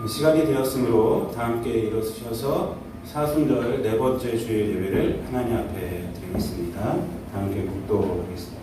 시간이 되었으므로 다 함께 일어서셔서 사순절 네 번째 주일 예배를 하나님 앞에 드리겠습니다. 다 함께 묵도하겠습니다.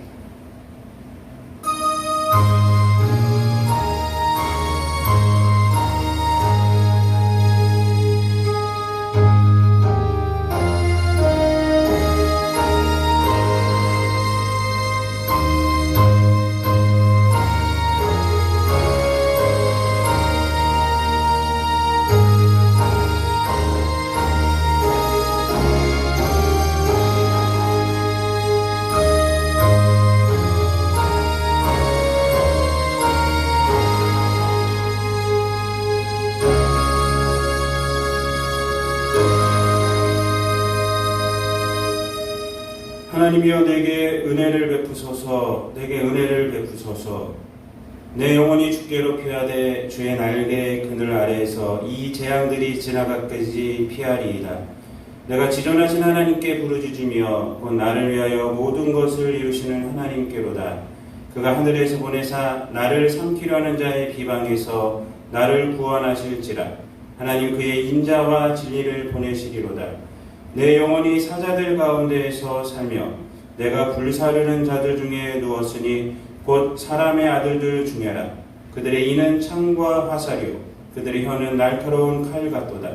하나님이여 내게 은혜를 베푸소서. 내게 은혜를 베푸소서. 내 영혼이 주께로 피하되 주의 날개 그늘 아래에서 이 재앙들이 지나가까지 피하리이다. 내가 지존하신 하나님께 부르짖으며 곧 나를 위하여 모든 것을 이루시는 하나님께로다. 그가 하늘에서 보내사 나를 삼키려 하는 자의 비방에서 나를 구원하실지라. 하나님 그의 인자와 진리를 보내시리로다. 내 영혼이 사자들 가운데에서 살며 내가 불사르는 자들 중에 누웠으니 곧 사람의 아들들 중에라. 그들의 이는 창과 화살이요 그들의 혀는 날카로운 칼 같도다.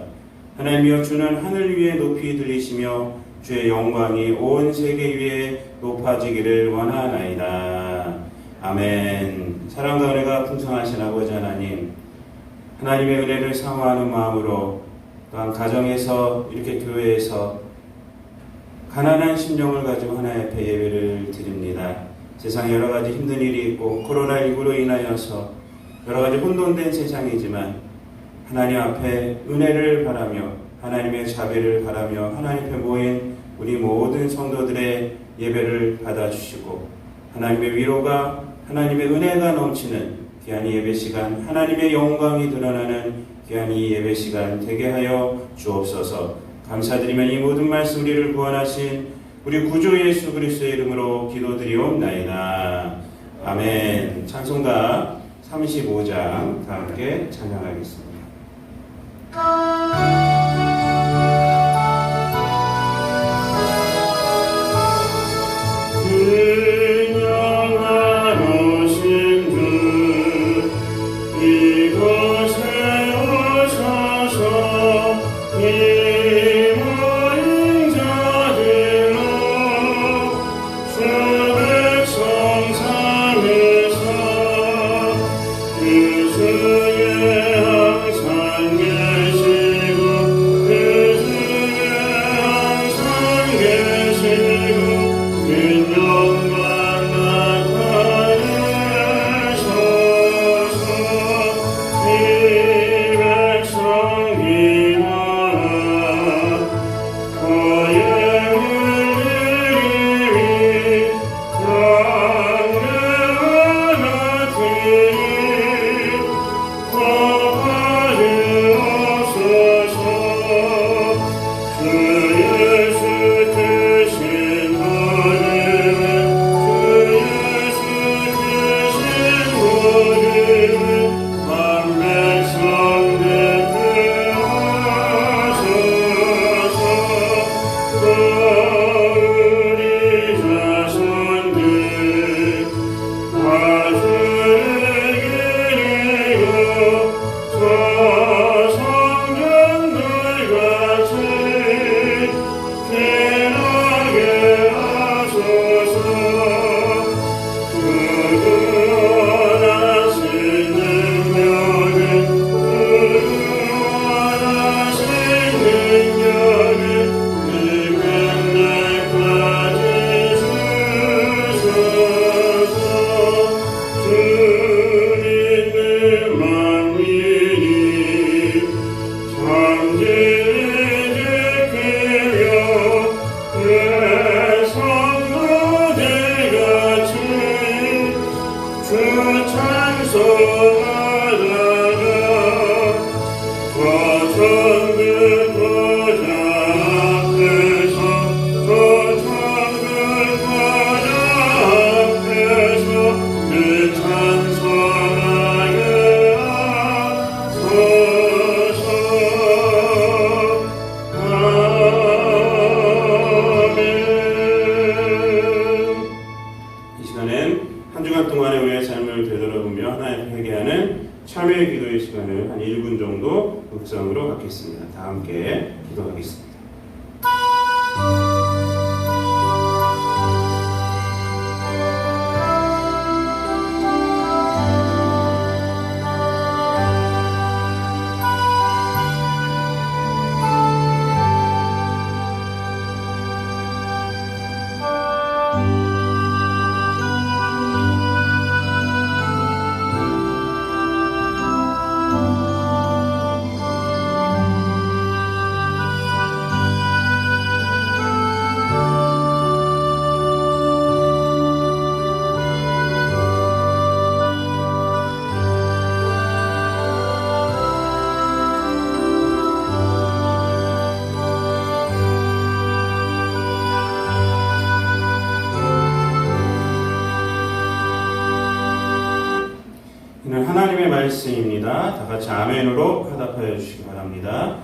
하나님이여 주는 하늘 위에 높이 들리시며 주의 영광이 온 세계 위에 높아지기를 원하나이다. 아멘. 사랑과 은혜가 풍성하신 아버지 하나님, 하나님의 은혜를 사모하는 마음으로 또한 가정에서 이렇게 교회에서 가난한 심령을 가지고 하나님 앞에 예배를 드립니다. 세상에 여러 가지 힘든 일이 있고 코로나19로 인하여서 여러 가지 혼돈된 세상이지만 하나님 앞에 은혜를 바라며 하나님의 자비를 바라며 하나님 앞에 모인 우리 모든 성도들의 예배를 받아주시고 하나님의 위로가 하나님의 은혜가 넘치는 귀한 이 예배 시간, 하나님의 영광이 드러나는 귀한 이 예배 시간 되게 하여 주옵소서. 감사드리며 이 모든 말씀 우리를 구원하신 우리 구주 예수 그리스도의 이름으로 기도드리옵나이다. 아멘. 찬송가 35장 다 함께 찬양하겠습니다. 찬송하여 한 주간 동안의 우리의 삶을 되돌아보며 하나님 회개하는 참여의 기도의 시간을 한 1분 정도 묵상으로 갖겠습니다. 다 함께 기도하겠습니다. 하나님의 말씀입니다. 다 같이 아멘으로 화답하여 주시기 바랍니다.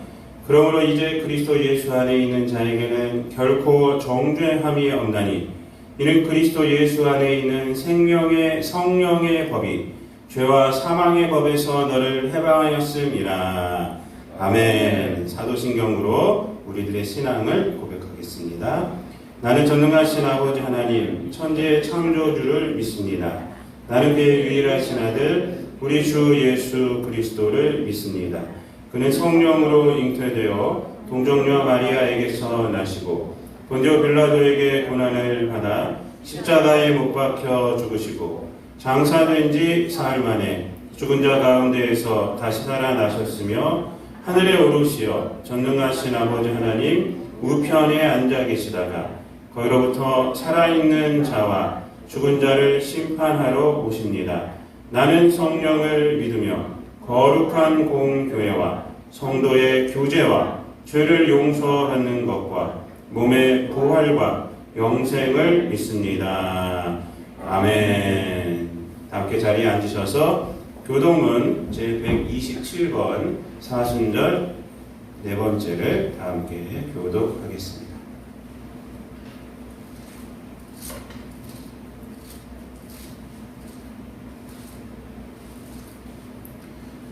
그러므로 이제 그리스도 예수 안에 있는 자에게는 결코 정죄함이 없나니 이는 그리스도 예수 안에 있는 생명의 성령의 법이 죄와 사망의 법에서 너를 해방하였음이라. 아멘. 사도신경으로 우리들의 신앙을 고백하겠습니다. 나는 전능하신 아버지 하나님 천지의 창조주를 믿습니다. 나는 그의 유일하신 아들 우리 주 예수 그리스도를 믿습니다. 그는 성령으로 잉태되어 동정녀 마리아에게서 나시고 본디오 빌라도에게 고난을 받아 십자가에 못 박혀 죽으시고 장사된 지 사흘 만에 죽은 자 가운데에서 다시 살아나셨으며 하늘에 오르시어 전능하신 아버지 하나님 우편에 앉아 계시다가 거기로부터 살아있는 자와 죽은 자를 심판하러 오십니다. 나는 성령을 믿으며 거룩한 공교회와 성도의 교제와 죄를 용서하는 것과 몸의 부활과 영생을 믿습니다. 아멘. 함께 자리에 앉으셔서 교동문 제127번 사순절 네 번째를 다 함께 교독하겠습니다.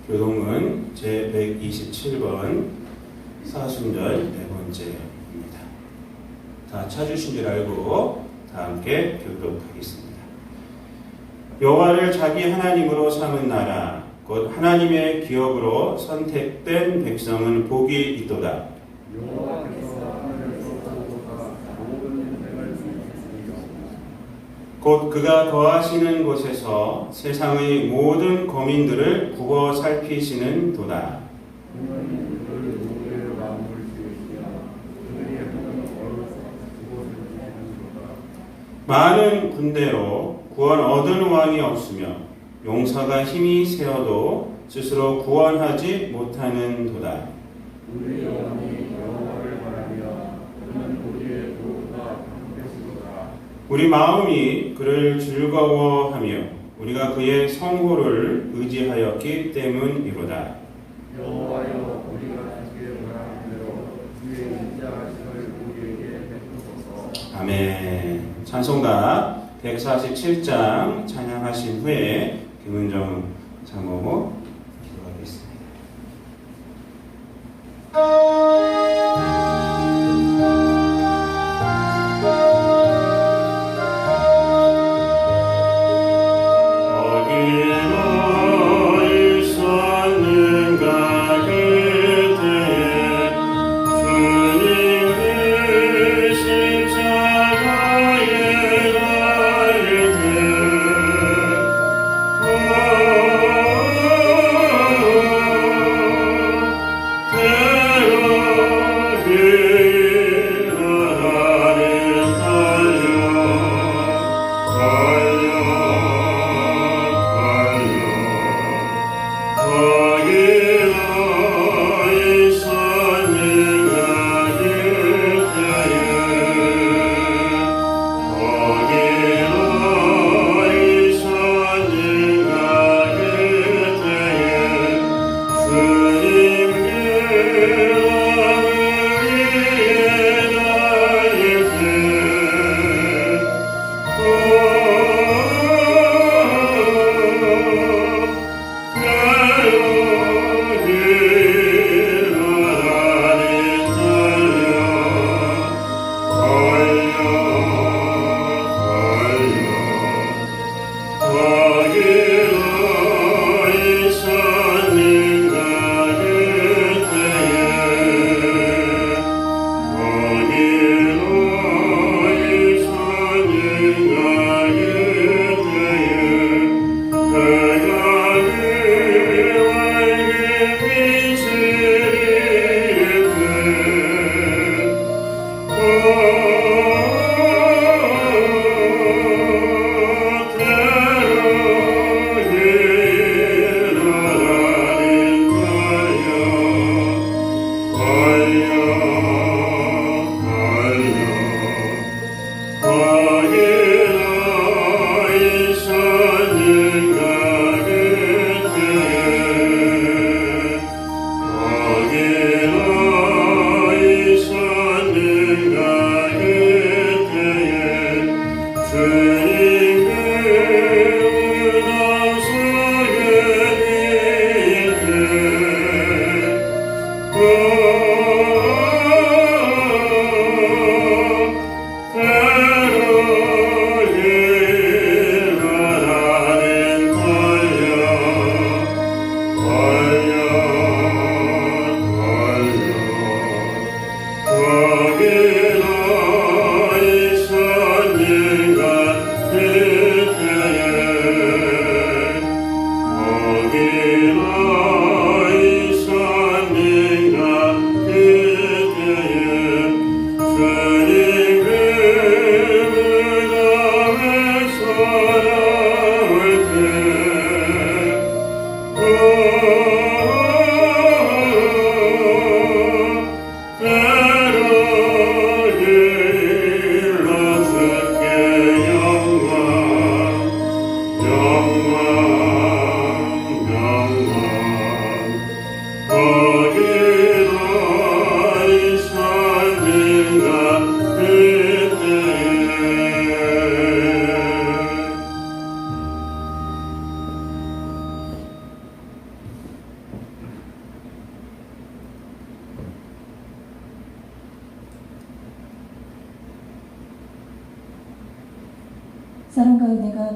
교동문 제127번 사순절 네 번째입니다. 다 찾으신 줄 알고 다 함께 교독하겠습니다. 여호와를 자기 하나님으로 삼은 나라 곧 하나님의 기업으로 선택된 백성은 복이 있도다. 곧 그가 거하시는 곳에서 세상의 모든 거민들을 굽어 살피시는 도다. 많은 군대로 구원 얻은 왕이 없으며 용사가 힘이 세어도 스스로 구원하지 못하는 도다. 우리 마음이 그를 즐거워하며 우리가 그의 성호를 의지하였기 때문이로다. 여호와여 우리가 주께 원하는 대로 주의 인자하심을 우리에게 베푸소서. 아멘. 찬송가 147장 찬양하신 후에 김은정 장모 기도하겠습니다. Oh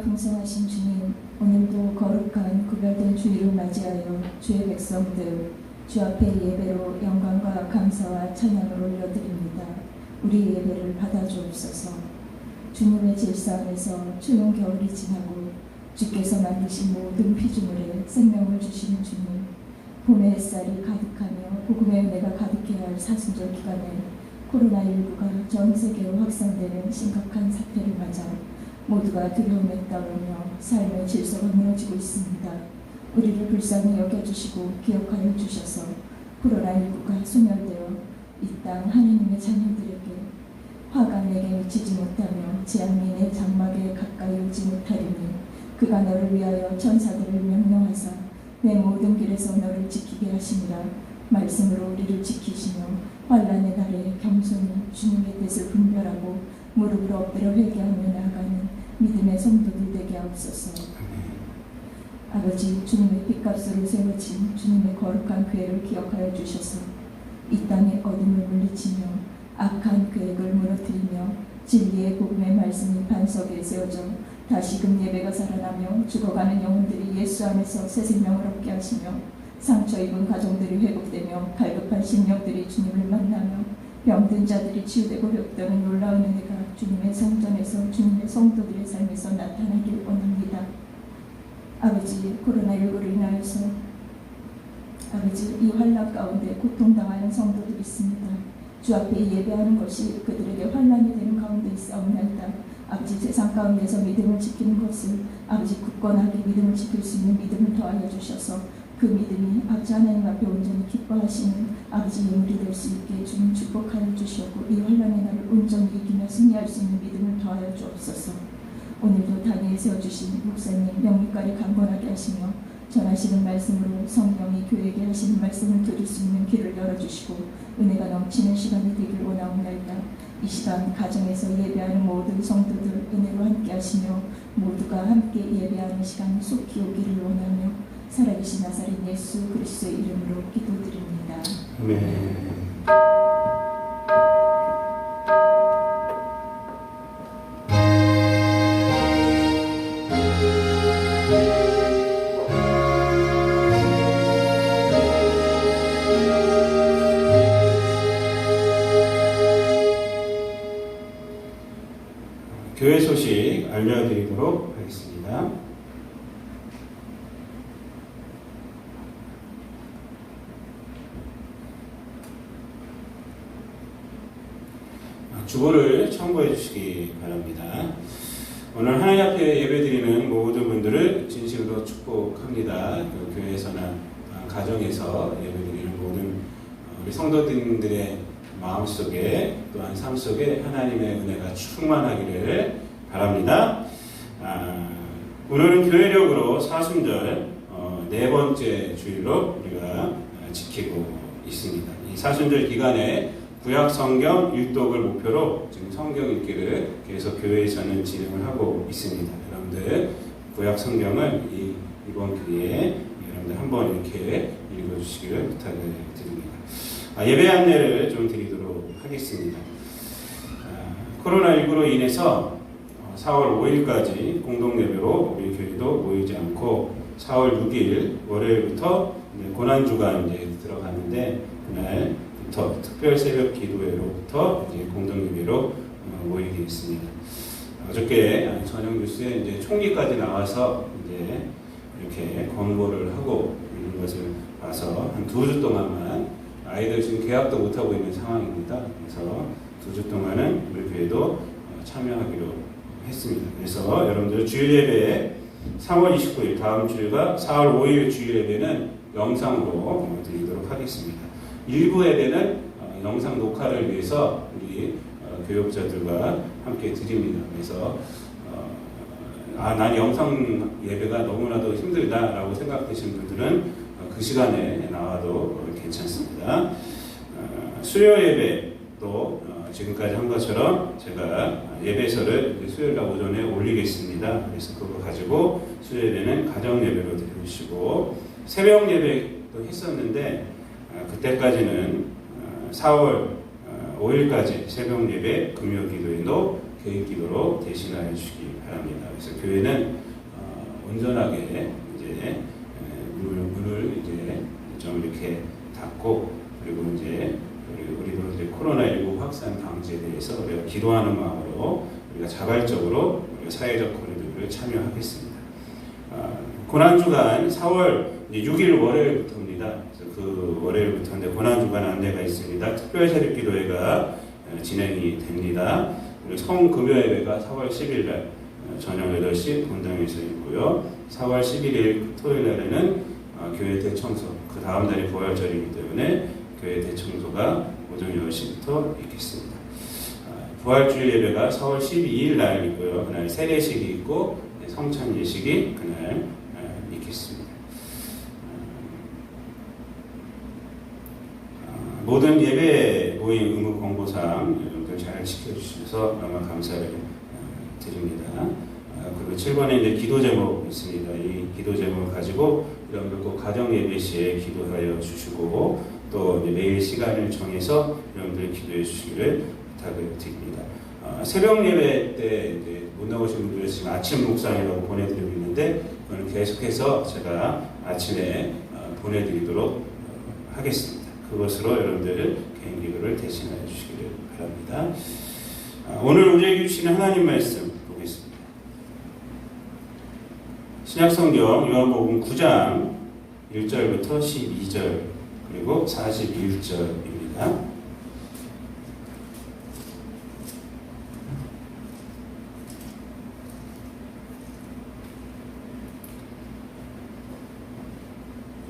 은혜가 풍성하신 주님, 오늘도 거룩한 구별된 주일을 맞이하여 주의 백성들 주 앞에 예배로 영광과 감사와 찬양을 올려드립니다. 우리 예배를 받아주옵소서. 주님의 질서 안에서 추운 겨울이 지나고 주께서 만드신 모든 피조물에 생명을 주시는 주님, 봄의 햇살이 가득하며 복음의 은혜가 가득해야 할 사순절 기간에 코로나19가 전 세계로 확산되는 심각한 사태를 맞아 모두가 두려움에 떨며 삶의 질서가 무너지고 있습니다. 우리를 불쌍히 여겨주시고 기억하여 주셔서 코로나19가 소멸되어 이 땅 하나님의 자녀들에게 화가 내게 미치지 못하며 재앙이 내 장막에 가까이 오지 못하리니 그가 너를 위하여 천사들을 명령하사 내 모든 길에서 너를 지키게 하시니라. 말씀으로 우리를 지키시며 환난의 날에 겸손히 주님의 뜻을 분별하고 무릎으로 엎드려 회개하며 나아가는 믿음의 성도들 되게 하옵소서. 아버지, 주님의 핏값으로 세워진 주님의 거룩한 교회를 기억하여 주셔서 이 땅의 어둠을 물리치며 악한 계획을 무너뜨리며 진리의 복음의 말씀이 반석에 세워져 다시금 예배가 살아나며 죽어가는 영혼들이 예수 안에서 새 생명을 얻게 하시며 상처 입은 가정들이 회복되며 갈급한 심령들이 주님을 만나며 병든 자들이 치유되고 회복되는 놀라운 은혜가 주님의 성전에서 주님의 성도들의 삶에서 나타나길 원합니다. 아버지, 코로나19로 인하여서 아버지, 이 환난 가운데 고통당하는 성도들이 있습니다. 주 앞에 예배하는 것이 그들에게 환난이 되는 가운데 있사옵나이다. 아버지, 세상 가운데서 믿음을 지키는 것을 아버지 굳건하게 믿음을 지킬 수 있는 믿음을 더하여 주셔서 그 믿음이 아버지 하나님 앞에 온전히 기뻐하시는 아버지 예물이 될 수 있게 주님 축복하여 주시옵고 이 환난의 날을 온전히 이기며 승리할 수 있는 믿음을 더하여 주옵소서. 오늘도 단위에 세워주신 목사님 영육간에 강건하게 하시며 전하시는 말씀으로 성령이 교회에게 하시는 말씀을 들을 수 있는 길을 열어주시고 은혜가 넘치는 시간이 되길 원하옵나이다. 이 시간 가정에서 예배하는 모든 성도들 은혜로 함께 하시며 모두가 함께 예배하는 시간이 속히 오기를 원하며 살아계신 나사렛 예수 그리스도의 이름으로 기도드립니다. 아멘. 교회 소식 알려드리도록 하겠습니다. 주보를 참고해 주시기 바랍니다. 오늘 하나님 앞에 예배드리는 모든 분들을 진심으로 축복합니다. 교회에서나 가정에서 예배드리는 모든 우리 성도님들의 마음속에 또한 삶 속에 하나님의 은혜가 충만하기를 바랍니다. 오늘은 교회력으로 사순절 네 번째 주일로 우리가 지키고 있습니다. 이 사순절 기간에 구약 성경 일독을 목표로 지금 성경 읽기를 계속 교회에서는 진행을 하고 있습니다. 여러분들 구약 성경을 이번 기회에 여러분들 한번 이렇게 읽어주시기를 부탁을 드립니다. 예배 안내를 좀 드리도록 하겠습니다. 코로나19로 인해서 4월 5일까지 공동예배로 우리 교회도 모이지 않고 4월 6일 월요일부터 고난주가 이제 들어갔는데 그날부터 특별 새벽 기도회로부터 이제 공동예배로 모이게 됐습니다. 어저께 저녁 뉴스에 이제 총리까지 나와서 이제 이렇게 권고를 하고 있는 것을 봐서 한 2주 동안만 아이들 지금 개학도 못하고 있는 상황입니다. 그래서 2주 동안은 우리 교회도 참여하기로 했습니다. 그래서 여러분들 주일 예배에 3월 29일 다음 주일과 4월 5일 주일 예배는 영상으로 드리도록 하겠습니다. 일부 예배는 영상 녹화를 위해서 우리 교육자들과 함께 드립니다. 그래서 난 영상 예배가 너무나도 힘들다라고 생각되시는 분들은 그 시간에 나와도 괜찮습니다. 수요 예배도 지금까지 한 것처럼 제가 예배서를 수요일날 오전에 올리겠습니다. 그래서 그거 가지고 수요 예배는 가정 예배로 드리시고 새벽 예배도 했었는데 그때까지는 4월 5일까지 새벽 예배 금요 기도회도 개인 기도로 대신하여 주시기 바랍니다. 바랍니다. 그래서 교회는 온전하게 이제 문을 이제 좀 이렇게 닫고, 그리고 이제 우리도 이제 코로나19 확산 방지에 대해서 우리가 기도하는 마음으로 우리가 자발적으로 우리가 사회적 거리두기를 참여하겠습니다. 고난주간 4월 6일 월요일부터입니다. 그래서 그 월요일부터인데 고난주간 안내가 있습니다. 특별새벽기도회가 진행이 됩니다. 그리고 성금요예배가 4월 10일 날 저녁 8시 본당에서 있고요. 4월 11일 토요일 날에는 교회 대청소, 그 다음 날이 부활절이기 때문에 교회 대청소가 오전 10시부터 있겠습니다. 부활주일 예배가 4월 12일 날 있고요. 그날 세례식이 있고 성찬 예식이 그날 있겠습니다. 모든 예배 모임 의무 공고사항 여러분들 잘 지켜주셔서 너무 감사를 드립니다. 그리고 7번에 이제 기도 제목 있습니다. 이 기도 제목을 가지고 여러분들 꼭 가정 예배 시에 기도하여 주시고, 또 이제 매일 시간을 정해서 여러분들 기도해 주시기를 부탁을 드립니다. 새벽 예배 때 이제 못 나오신 분들은 지금 아침 묵상이라고 보내드리고 있는데, 그건 계속해서 제가 아침에 보내드리도록 하겠습니다. 그것으로 여러분들 개인 기도를 대신하여 주시기를 바랍니다. 오늘 우리에게 주시는 하나님 말씀 보겠습니다. 신약성경 요한복음 9장 1절부터 12절 그리고 41절입니다.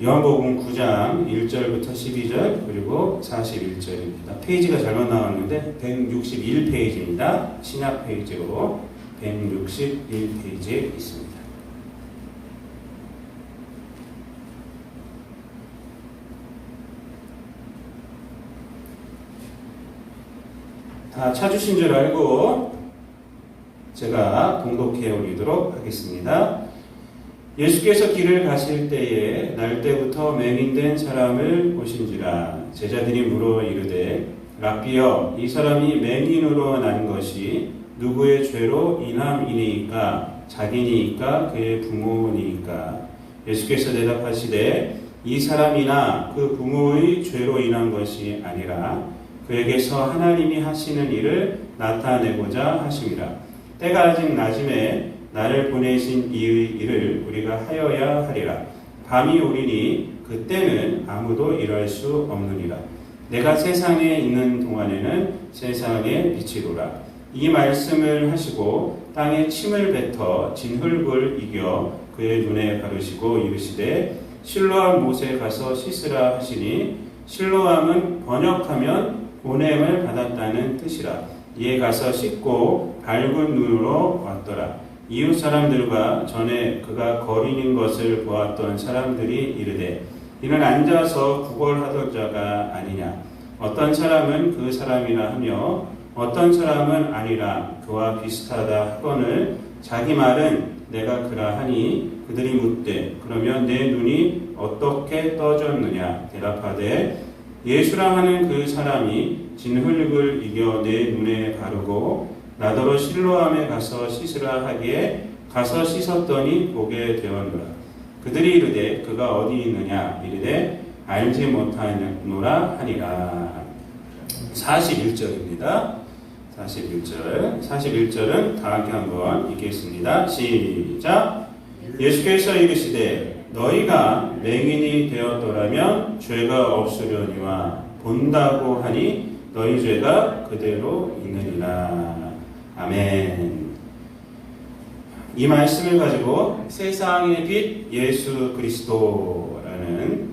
요한복음 9장 1절부터 12절 그리고 41절입니다. 페이지가 잘못 나왔는데 161페이지입니다. 신약 페이지로 161페이지에 있습니다. 다 찾으신 줄 알고 제가 봉독해 올리도록 하겠습니다. 예수께서 길을 가실 때에 날 때부터 맹인된 사람을 보신지라. 제자들이 물어 이르되 랍비여, 이 사람이 맹인으로 난 것이 누구의 죄로 인함이니이까? 자기니이까 그의 부모니이까? 예수께서 대답하시되 이 사람이나 그 부모의 죄로 인한 것이 아니라 그에게서 하나님이 하시는 일을 나타내고자 하심이라. 때가 아직 낮음에 나를 보내신 이의 일을 우리가 하여야 하리라. 밤이 오리니 그때는 아무도 일할 수 없느니라. 내가 세상에 있는 동안에는 세상의 빛이로라. 이 말씀을 하시고 땅에 침을 뱉어 진흙을 이겨 그의 눈에 바르시고 이르시되 실로암 못에 가서 씻으라 하시니, 실로암은 번역하면 보냄을 받았다는 뜻이라. 이에 가서 씻고 밝은 눈으로 왔더라. 이웃 사람들과 전에 그가 거린인 것을 보았던 사람들이 이르되 이는 앉아서 구걸하던 자가 아니냐. 어떤 사람은 그 사람이라 하며 어떤 사람은 아니라 그와 비슷하다 하거늘 자기 말은 내가 그러하니 그들이 묻되 그러면 내 눈이 어떻게 떠졌느냐. 대답하되 예수라 하는 그 사람이 진흙을 이겨 내 눈에 바르고 나더러 실로암에 가서 씻으라 하기에 가서 씻었더니 보게 되었노라. 그들이 이르되 그가 어디 있느냐. 이르되 알지 못하노라 하니라. 41절입니다. 41절은 다 함께 한번 읽겠습니다. 시작. 예수께서 이르시되 너희가 맹인이 되었더라면 죄가 없으려니와 본다고 하니 너희 죄가 그대로 있느니라. 아멘. 이 말씀을 가지고 세상의 빛 예수 그리스도라는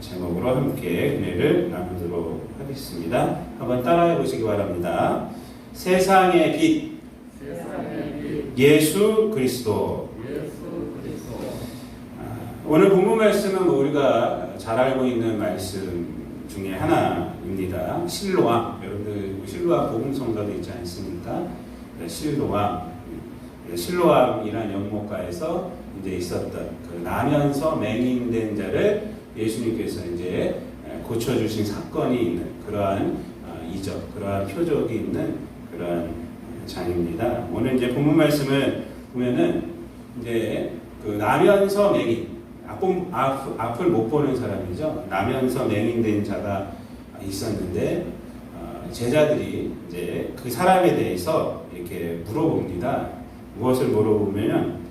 제목으로 함께 은혜를 나누도록 하겠습니다. 한번 따라해 보시기 바랍니다. 세상의 빛 예수 그리스도. 오늘 본문 말씀은 우리가 잘 알고 있는 말씀 중에 하나입니다. 실로암. 여러분들 실로암 복음성가도 있지 않습니까? 실로암이라는 연못가에서 이제 있었던 그 나면서 맹인된 자를 예수님께서 이제 고쳐주신 사건이 있는 그러한 이적, 그러한 표적이 있는 그러한 장입니다. 오늘 이제 본문 말씀은 보면은 이제 그 나면서 맹인, 앞을 못 보는 사람이죠. 나면서 맹인된 자가 있었는데 제자들이 이제 그 사람에 대해서 이렇게 물어봅니다. 무엇을 물어보면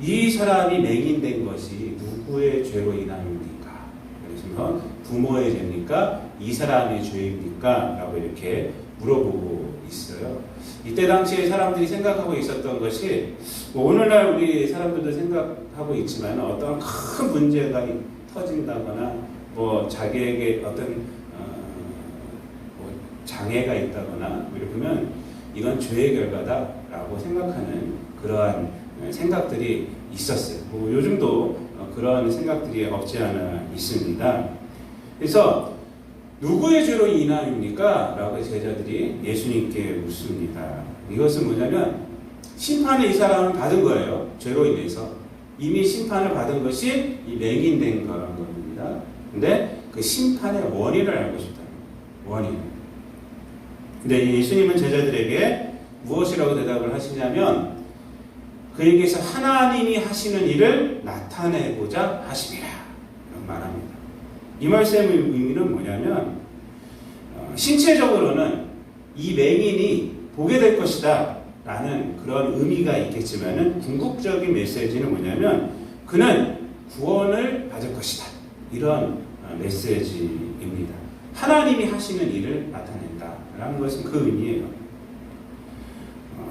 이 사람이 맹인된 것이 누구의 죄로 인함입니까? 그래서 부모의 죄입니까? 이 사람의 죄입니까? 라고 이렇게 물어보고 있어요. 이때 당시에 사람들이 생각하고 있었던 것이 오늘날 우리 사람들도 생각하고 있지만 어떤 큰 문제가 터진다거나 뭐 자기에게 어떤 뭐 장애가 있다거나 이렇게 하면 이건 죄의 결과다라고 생각하는 그러한 생각들이 있었어요. 뭐 요즘도 그런 생각들이 없지 않아 있습니다. 그래서 누구의 죄로 인함입니까? 라고 제자들이 예수님께 묻습니다. 이것은 뭐냐면 심판을 이 사람은 받은 거예요. 죄로 인해서. 이미 심판을 받은 것이 이 맹인된 거란 겁니다. 근데 그 심판의 원인을 알고 싶다는 거예요. 원인. 근데 예수님은 제자들에게 무엇이라고 대답을 하시냐면 그에게서 하나님이 하시는 일을 나타내고자 하심이라 이런 말합니다. 이 말씀의 의미는 뭐냐면 신체적으로는 이 맹인이 보게 될 것이다 라는 그런 의미가 있겠지만 궁극적인 메시지는 뭐냐면 그는 구원을 받을 것이다 이런 메시지입니다. 하나님이 하시는 일을 나타낸다 라는 것은 그 의미예요.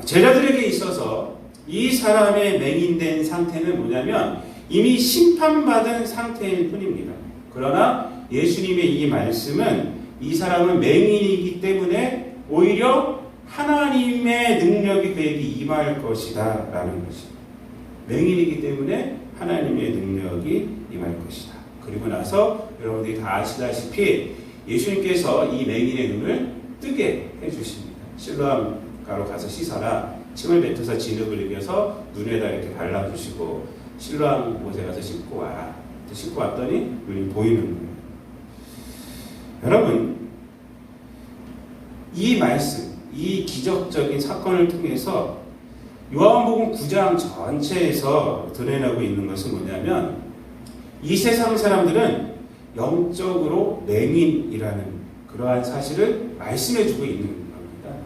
제자들에게 있어서 이 사람의 맹인된 상태는 뭐냐면 이미 심판받은 상태일 뿐입니다. 그러나 예수님의 이 말씀은 이 사람은 맹인이기 때문에 오히려 하나님의 능력이 그에게 임할 것이다 라는 것입니다. 맹인이기 때문에 하나님의 능력이 임할 것이다. 그리고 나서 여러분들이 다 아시다시피 예수님께서 이 맹인의 눈을 뜨게 해주십니다. 실로암 가로 가서 씻어라. 침을 뱉어서 진흙을 이겨서 눈에다 이렇게 발라주시고 실로암 못에 가서 씻고 와라. 씻고 왔더니 눈이 보이는 거예요. 여러분, 이 말씀, 이 기적적인 사건을 통해서 요한복음 9장 전체에서 드러내고 있는 것은 뭐냐면 이 세상 사람들은 영적으로 맹인이라는 그러한 사실을 말씀해주고 있는 겁니다.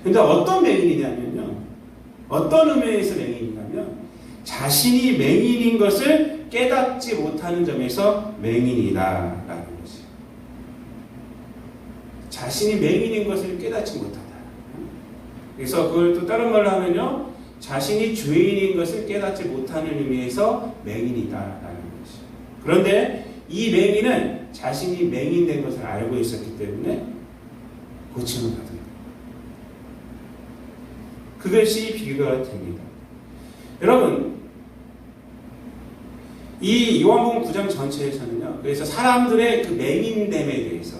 그런데 어떤 맹인이냐면요. 어떤 의미에서 맹인이냐면 자신이 맹인인 것을 깨닫지 못하는 점에서 맹인이다라는 것이에요. 자신이 맹인인 것을 깨닫지 못하다. 그래서 그걸 또 다른 말로 하면요. 자신이 죄인인 것을 깨닫지 못하는 의미에서 맹인이다라는 것이에요. 그런데 이 맹인은 자신이 맹인된 것을 알고 있었기 때문에 고침을 받은 거예요. 그것이 비교가 됩니다. 여러분, 이 요한복음 9장 전체에서는요. 그래서 사람들의 그 맹인됨에 대해서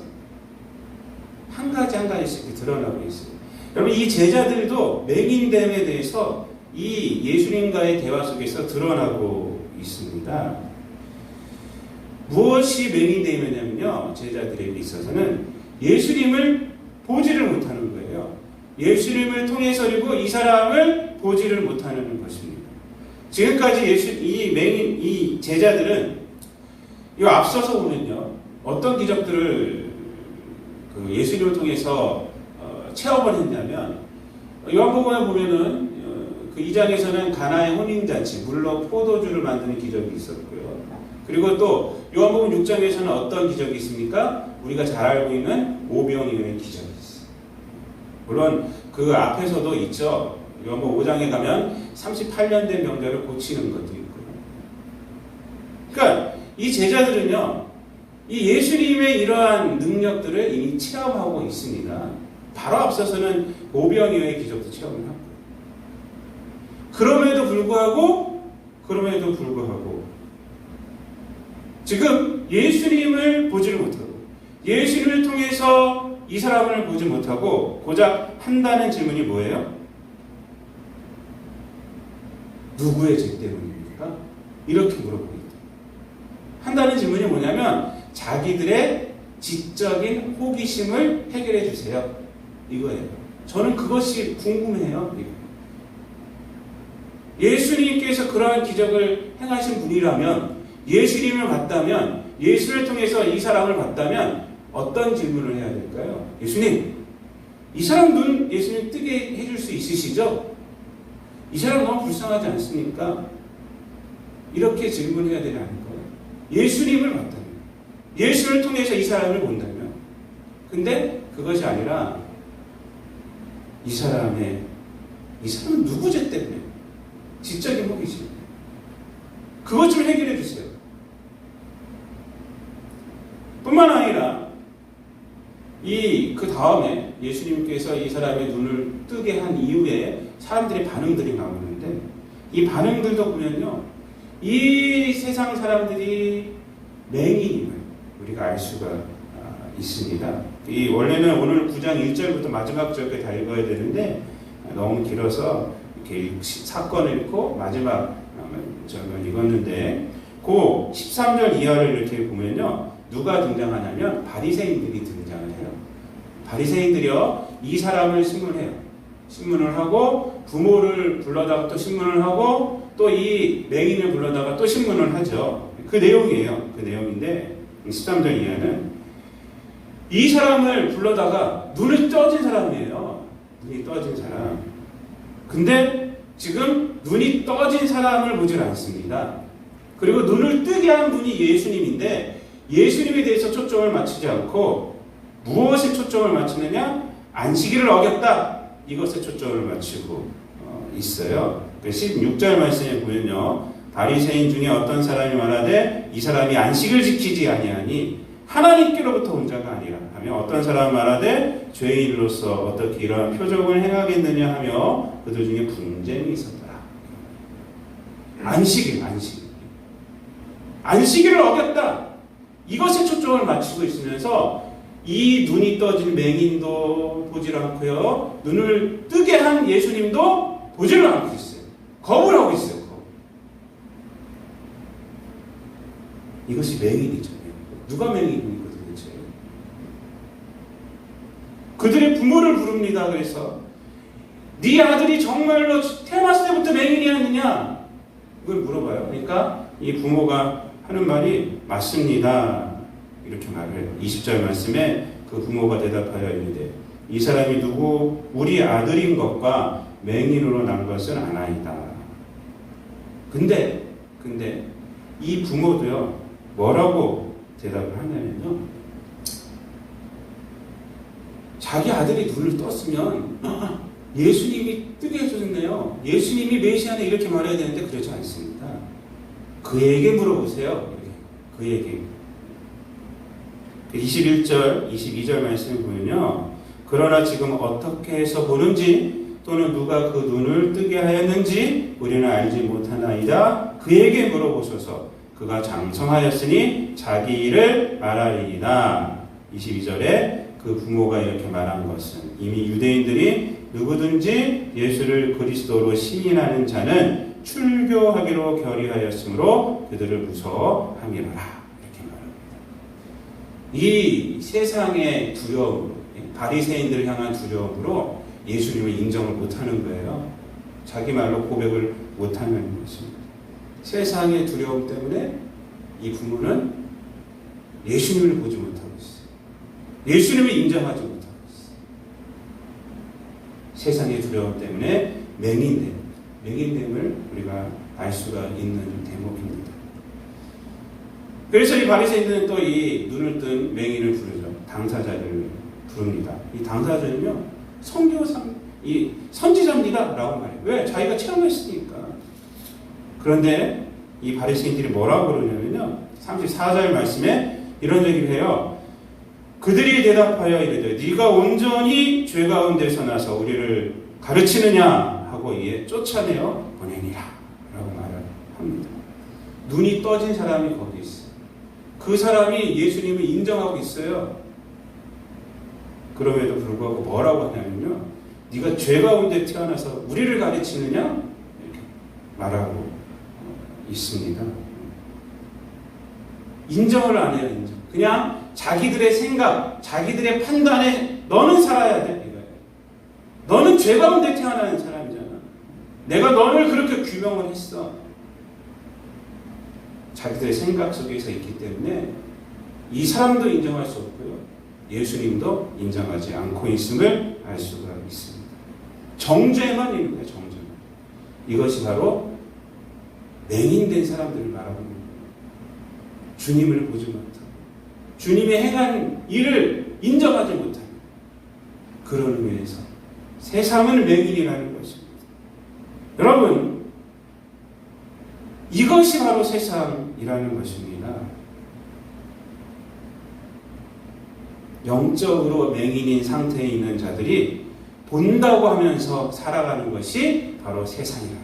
한 가지씩 이렇게 드러나고 있어요. 여러분, 이 제자들도 맹인됨에 대해서 이 예수님과의 대화 속에서 드러나고 있습니다. 무엇이 맹인됨이냐면요. 제자들에게 있어서는 예수님을 보지를 못하는 거예요. 예수님을 통해서 그리고 이 사람을 보지를 못하는 것입니다. 지금까지 이 제자들은 이 앞서서 보면요. 어떤 기적들을 그 예수님을 통해서 체험을 했냐면 요한복음에 보면은 그 2장에서는 가나의 혼인잔치, 물로 포도주를 만드는 기적이 있었고요. 그리고 또 요한복음 6장에서는 어떤 기적이 있습니까? 우리가 잘 알고 있는 오병이어의 기적이 있어요. 물론 그 앞에서도 있죠. 요한복음 5장에 가면 38년 된 병자를 고치는 것도 있고요. 그러니까 이 제자들은요. 이 예수님의 이러한 능력들을 이미 체험하고 있습니다. 바로 앞서서는 오병이어의 기적도 체험을 하고. 그럼에도 불구하고 지금 예수님을 보지를 못하고 예수님을 통해서 이 사람을 보지 못하고 고작 한다는 질문이 뭐예요? 누구의 죄 때문입니까? 이렇게 물어보고 있다. 한다는 질문이 뭐냐면 자기들의 지적인 호기심을 해결해 주세요. 이거예요. 저는 그것이 궁금해요. 예수님께서 그러한 기적을 행하신 분이라면, 예수님을 봤다면, 예수를 통해서 이 사람을 봤다면 어떤 질문을 해야 될까요? 예수님, 이 사람 눈 예수님 뜨게 해줄 수 있으시죠? 이 사람 너무 불쌍하지 않습니까? 이렇게 질문해야 되지 않을까요? 예수님을 봤다면, 예수를 통해서 이 사람을 본다면. 근데 그것이 아니라 이 사람은 누구 죄 때문에? 지적인 호기심. 그것 좀 해결해 주세요. 뿐만 아니라 그 다음에 예수님께서 이 사람의 눈을 뜨게 한 이후에 사람들의 반응들이 나오는데, 이 반응들도 보면요, 이 세상 사람들이 맹인임을 우리가 알 수가 있습니다. 이 원래는 오늘 9장 1절부터 마지막 절까지 다 읽어야 되는데 너무 길어서 이렇게 사건을 읽고 마지막 저는 읽었는데, 그 13절 이하를 이렇게 보면요, 누가 등장하냐면 바리새인들이 등장을 해요. 바리새인들이요, 이 사람을 신문해요. 신문을 하고 부모를 불러다가 또 신문을 하고 또 이 맹인을 불러다가 또 신문을 하죠. 그 내용이에요. 그 내용인데 13절 이하는 이 사람을 불러다가 눈을 떠진 사람이에요. 눈이 떠진 사람. 근데 지금 눈이 떠진 사람을 보질 않습니다. 그리고 눈을 뜨게 한 분이 예수님인데, 예수님에 대해서 초점을 맞추지 않고 무엇에 초점을 맞추느냐? 안식일을 어겼다. 이것에 초점을 맞추고 있어요. 16절 말씀에 보면요, 바리새인 중에 어떤 사람이 말하되 이 사람이 안식을 지키지 아니하니 하나님께로부터 온 자가 아니라 하며, 어떤 사람은 말하되 죄인으로서 어떻게 이러한 표적을 행하겠느냐 하며 그들 중에 분쟁이 있었더라. 안식일을 어겼다. 이것에 초점을 맞추고 있으면서 이 눈이 떠진 맹인도 보질 않고요, 눈을 뜨게 한 예수님도 보지를 않고 있어요. 겁을 하고 있어요. 이것이 맹인이죠. 누가 맹인입니까 도대체? 그들의 부모를 부릅니다. 그래서 네 아들이 정말로 태어났을 때부터 맹인이었느냐? 이걸 물어봐요. 그러니까 이 부모가 하는 말이 맞습니다. 이렇게 말을 해요. 20절 말씀에 그 부모가 대답하여 이르되 이 사람이 누구 우리 아들인 것과 맹인으로 난 것은 아나이다. 근데 이 부모도요, 뭐라고 대답을 하냐면요, 자기 아들이 눈을 떴으면 예수님이 뜨게 해줬네요. 예수님이 메시아네 이렇게 말해야 되는데 그렇지 않습니다. 그에게 물어보세요. 그에게. 21절, 22절 말씀을 보면요, 그러나 지금 어떻게 해서 보는지 또는 누가 그 눈을 뜨게 하였는지 우리는 알지 못하나이다. 그에게 물어보소서. 그가 장성하였으니 자기 일을 말하리이다. 22절에 그 부모가 이렇게 말한 것은 이미 유대인들이 누구든지 예수를 그리스도로 시인하는 자는 출교하기로 결의하였으므로 그들을 무서워함이라. 이렇게 말합니다. 이 세상의 두려움으로, 바리새인들을 향한 두려움으로 예수님을 인정을 못하는 거예요. 자기 말로 고백을 못하는 것입니다. 세상의 두려움 때문에 이 부모는 예수님을 보지 못하고 있어요. 예수님을 인정하지 못하고 있어요. 세상의 두려움 때문에 맹인됨을 우리가 알 수가 있는 대목입니다. 그래서 이 바리새인들은 또 이 눈을 뜬 맹인을 부르죠. 당사자를 부릅니다. 이 당사자는요, 이 선지자입니다 라고 말해요. 왜? 자기가 체험했으니까. 그런데 이 바리새인들이 뭐라고 그러냐면요, 34절 말씀에 이런 얘기를 해요. 그들이 대답하여 이르되 네가 온전히 죄 가운데서 나서 우리를 가르치느냐 하고 이에 쫓아내어 보내니라 라고 말을 합니다. 눈이 떠진 사람이 거기 있어요. 그 사람이 예수님을 인정하고 있어요. 그럼에도 불구하고 뭐라고 하냐면요, 네가 죄 가운데 태어나서 우리를 가르치느냐 이렇게 말하고 있습니다. 인정을 안 해요. 인정. 그냥 자기들의 생각, 자기들의 판단에 너는 살아야 돼. 이거예요. 너는 죄 가운데 태어나는 사람이잖아. 내가 너를 그렇게 규명을 했어. 자기들의 생각 속에서 있기 때문에 이 사람도 인정할 수 없고요. 예수님도 인정하지 않고 있음을 알 수가 있습니다. 정죄만 있는 거예요. 정죄만. 이것이 바로 맹인된 사람들을 말하고 있는 거예요. 주님을 보지 못하고 주님의 행한 일을 인정하지 못하는 그런 의미에서 세상은 맹인이라는 것입니다. 여러분, 이것이 바로 세상이라는 것입니다. 영적으로 맹인인 상태에 있는 자들이 본다고 하면서 살아가는 것이 바로 세상이라는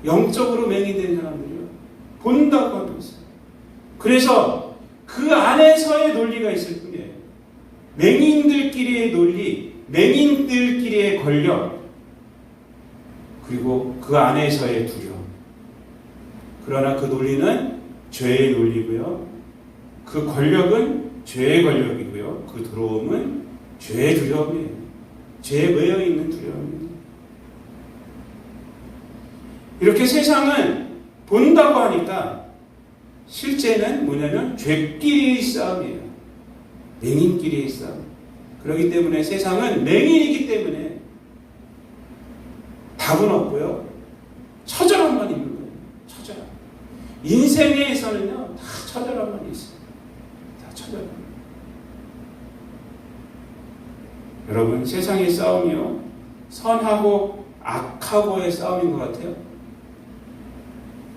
거예요. 영적으로 맹인된 사람들이요. 본다고 하면서. 그래서 그 안에서의 논리가 있을 뿐이에요. 맹인들끼리의 논리, 맹인들끼리의 권력, 그리고 그 안에서의 두려움. 그러나 그 논리는 죄의 논리고요. 그 권력은 죄의 권력이고요. 그 두려움은 죄의 두려움이에요. 죄에 매여 있는 두려움입니다. 이렇게 세상은 본다고 하니까 실제는 뭐냐면 죄끼리의 싸움이에요. 맹인끼리의 싸움. 그렇기 때문에 세상은 맹인이기 때문에 답은 없고요. 처절함만 있는 거예요. 처절함. 인생에서는요, 다 처절함만 있어요. 다 처절함. 여러분, 세상의 싸움이요, 선하고 악하고의 싸움인 것 같아요.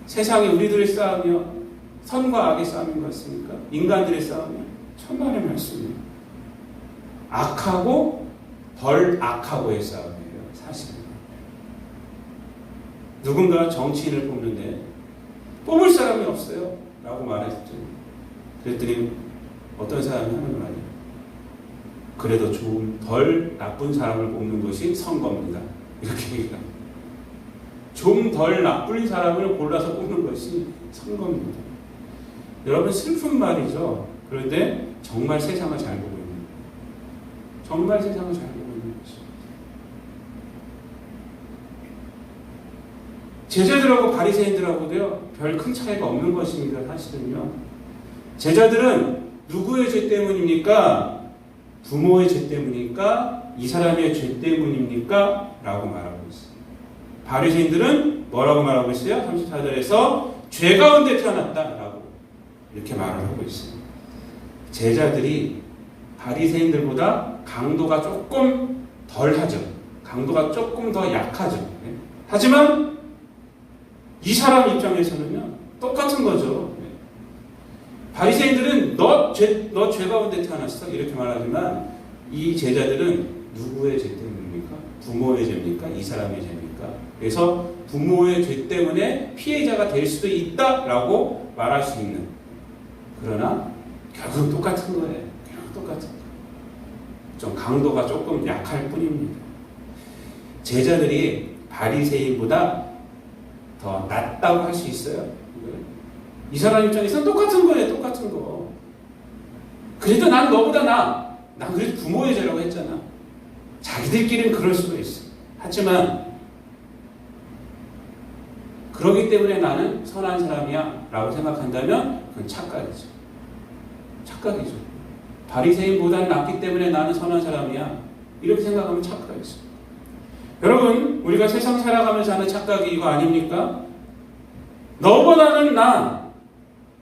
세상에 우리들의 싸움이요, 선과 악의 싸움인 것 같습니까? 인간들의 싸움이요, 천만의 말씀이에요. 악하고 덜 악하고의 싸움이에요. 사실은. 누군가 정치인을 뽑는데 뽑을 사람이 없어요 라고 말했죠. 그랬더니 어떤 사람이 하는 말 아니에요. 그래도 좀 덜 나쁜 사람을 뽑는 것이 선거입니다. 이렇게 얘기합니다. 좀 덜 나쁜 사람을 골라서 뽑는 것이 선거입니다. 여러분, 슬픈 말이죠. 그런데 정말 세상을 잘 보고 있는 거예요. 정말 세상을 잘 보고 있는 것입니다. 제자들하고 바리새인들하고도요, 별 큰 차이가 없는 것입니다. 사실은요. 제자들은 누구의 죄 때문입니까? 부모의 죄 때문입니까? 이 사람의 죄 때문입니까? 라고 말하고 있어요. 바리새인들은 뭐라고 말하고 있어요? 34절에서 죄 가운데 태어났다 라고 이렇게 말을 하고 있어요. 제자들이 바리새인들보다 강도가 조금 덜하죠. 강도가 조금 더 약하죠. 하지만 이 사람 입장에서는요, 똑같은 거죠. 바리새인들은 너 죄 가운데 태어났어 이렇게 말하지만 이 제자들은 누구의 죄 때문입니까? 부모의 죄입니까? 이 사람의 죄입니까? 그래서 부모의 죄 때문에 피해자가 될 수도 있다라고 말할 수 있는, 그러나 결국 똑같은 거예요. 결국 똑같은 거예요. 좀 강도가 조금 약할 뿐입니다. 제자들이 바리새인보다 더 낫다고 할 수 있어요. 이 사람 입장에서는 똑같은 거예요. 똑같은 거. 그래도 난 너보다 나아. 난 그래도 부모의 죄라고 했잖아. 자기들끼리는 그럴 수도 있어. 하지만 그러기 때문에 나는 선한 사람이야 라고 생각한다면 그건 착각이죠. 착각이죠. 바리새인보다는 낫기 때문에 나는 선한 사람이야 이렇게 생각하면 착각이죠. 여러분, 우리가 세상 살아가면서 하는 착각이 이거 아닙니까? 너보다는 나,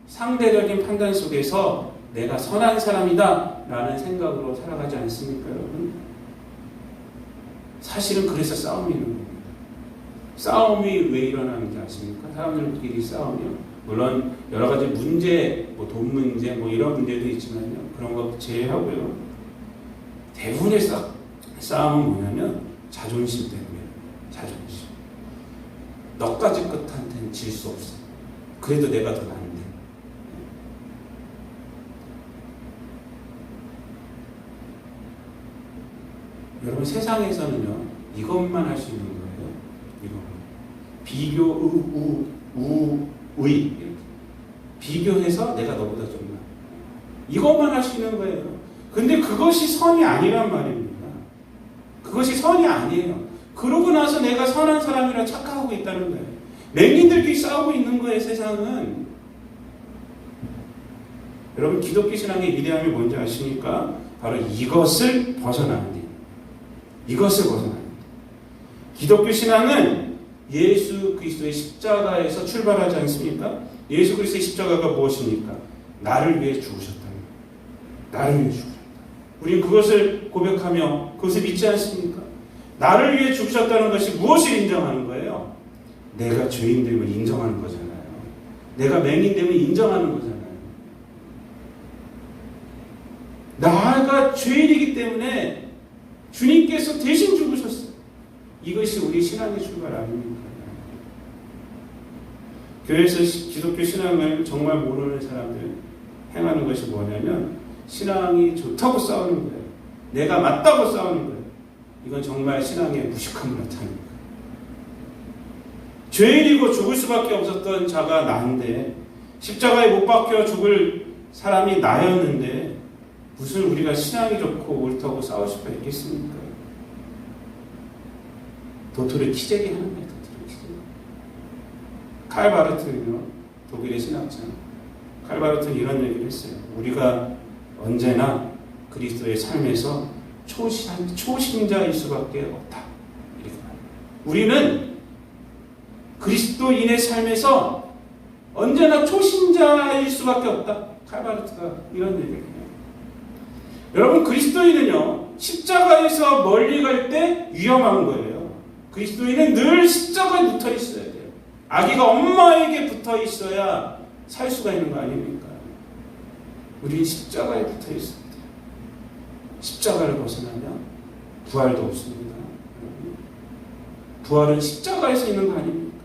상대적인 판단 속에서 내가 선한 사람이다 라는 생각으로 살아가지 않습니까, 여러분? 사실은 그래서 싸움이 있는 겁니다. 싸움이 왜 일어나는지 아십니까? 사람들끼리 싸움이요. 물론 여러 가지 문제, 뭐 돈 문제, 뭐 이런 문제도 있지만요. 그런 거 제외하고요. 대부분의 싸움은 뭐냐면 자존심 때문이에요. 자존심. 너까지 끝한테는 질 수 없어. 그래도 내가 더 나은데. 여러분, 세상에서는요, 이것만 할 수 있는 거예요. 이거. 비교, 의. 비교해서 내가 너보다 좀 나아. 이것만 할 수 있는 거예요. 근데 그것이 선이 아니란 말입니다. 그것이 선이 아니에요. 그러고 나서 내가 선한 사람이라 착각하고 있다는 거예요. 맹인들끼리 싸우고 있는 거예요, 세상은. 여러분, 기독교 신앙의 위대함이 뭔지 아십니까? 바로 이것을 벗어나는 데. 이것을 벗어나는 데. 기독교 신앙은 예수 그리스도의 십자가에서 출발하지 않습니까? 예수 그리스도의 십자가가 무엇입니까? 나를 위해 죽으셨다는 거예요. 나를 위해 죽으셨다. 우리는 그것을 고백하며 그것을 믿지 않습니까? 나를 위해 죽으셨다는 것이 무엇을 인정하는 거예요? 내가 죄인됨을 인정하는 거잖아요. 내가 맹인됨을 인정하는 거잖아요. 나가 죄인이기 때문에 주님께서 대신 죽으셨어요. 이것이 우리 신앙의 출발 아닙니까? 교회에서 기독교 신앙을 정말 모르는 사람들 행하는 것이 뭐냐면 신앙이 좋다고 싸우는 거예요. 내가 맞다고 싸우는 거예요. 이건 정말 신앙의 무식함을 나타내는 거예요. 죄인이고 죽을 수밖에 없었던 자가 나인데 십자가에 못 박혀 죽을 사람이 나였는데 무슨 우리가 신앙이 좋고 옳다고 싸울 수가 있겠습니까? 도토리 키재기 하는 거예요. 도토리 키재기. 칼 바르트는요, 독일의 신학자. 칼 바르트는 이런 얘기를 했어요. 우리가 언제나 그리스도의 삶에서 초신자일 수밖에 없다. 이렇게 말해요. 우리는 그리스도인의 삶에서 언제나 초신자일 수밖에 없다. 칼 바르트가 이런 얘기를 해요. 여러분, 그리스도인은요, 십자가에서 멀리 갈 때 위험한 거예요. 그리스도인은 늘 십자가에 붙어 있어야 돼요. 아기가 엄마에게 붙어 있어야 살 수가 있는 거 아닙니까? 우리는 십자가에 붙어 있어야 돼요. 십자가를 벗어나면 부활도 없습니다. 부활은 십자가에서 있는 거 아닙니까?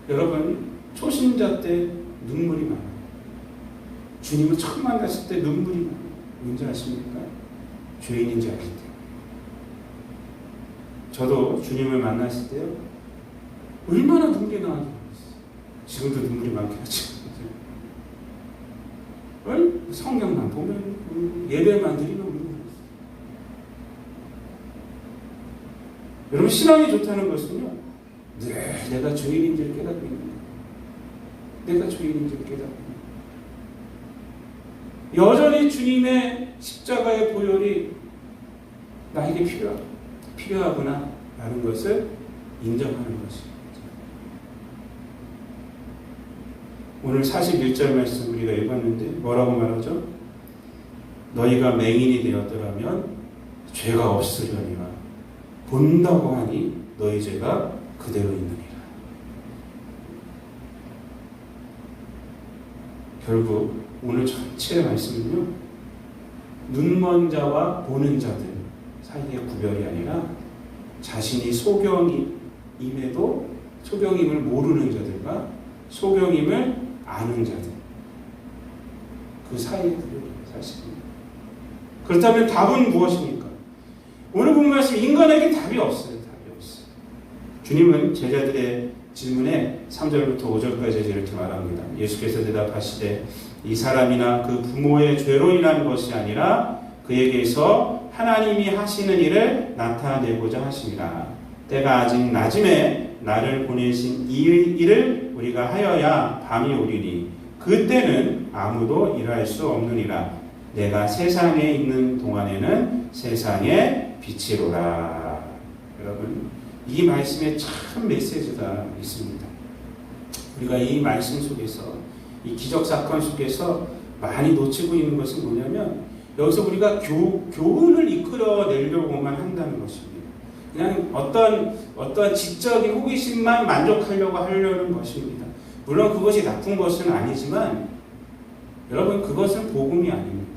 여러분, 초신자 때 눈물이 많아요. 주님을 처음 만났을 때 눈물이 많아요. 뭔지 아십니까? 죄인인지 알기 때문에. 저도 주님을 만났을 때요, 얼마나 눈물이 나는지 모르겠어요. 지금도 눈물이 많긴 하죠. 성경만 보면, 예배만 드리면 눈물이 나요. 여러분, 신앙이 좋다는 것은요, 내가 죄인인지를 깨닫고 있는 거예요. 내가 죄인인지를 깨닫고 있는 거예요. 여전히 주님의 십자가의 보혈이 나에게 필요하구나 라는 것을 인정하는 것입니다. 오늘 41절 말씀 우리가 읽었는데 뭐라고 말하죠? 너희가 맹인이 되었더라면 죄가 없으려니와 본다고 하니 너희 죄가 그대로 있느니라. 결국 오늘 전체 말씀은요, 눈먼 자와 보는 자들 사이의 구별이 아니라 자신이 소경임에도 소경임을 모르는 자들과 소경임을 아는 자들, 그 사이의 구별이 사실입니다. 그렇다면 답은 무엇입니까? 오늘 본 말씀, 인간에게 답이 없어요. 답이 없어요. 주님은 제자들의 질문에 3절부터 5절까지 이렇게 말합니다. 예수께서 대답하시되 이 사람이나 그 부모의 죄로 인한 것이 아니라 그에게서 하나님이 하시는 일을 나타내고자 하심이라. 때가 아직 낮음에 나를 보내신 이 일을 우리가 하여야 밤이 오리니 그때는 아무도 일할 수 없느니라. 내가 세상에 있는 동안에는 세상의 빛이로라. 여러분, 이 말씀에 참 메시지가 있습니다. 우리가 이 말씀 속에서, 이 기적 사건 속에서 많이 놓치고 있는 것은 뭐냐면, 여기서 우리가 교훈을 이끌어내려고만 한다는 것입니다. 그냥 어떤 지적인 호기심만 만족하려고 하려는 것입니다. 물론 그것이 나쁜 것은 아니지만, 여러분, 그것은 복음이 아닙니다.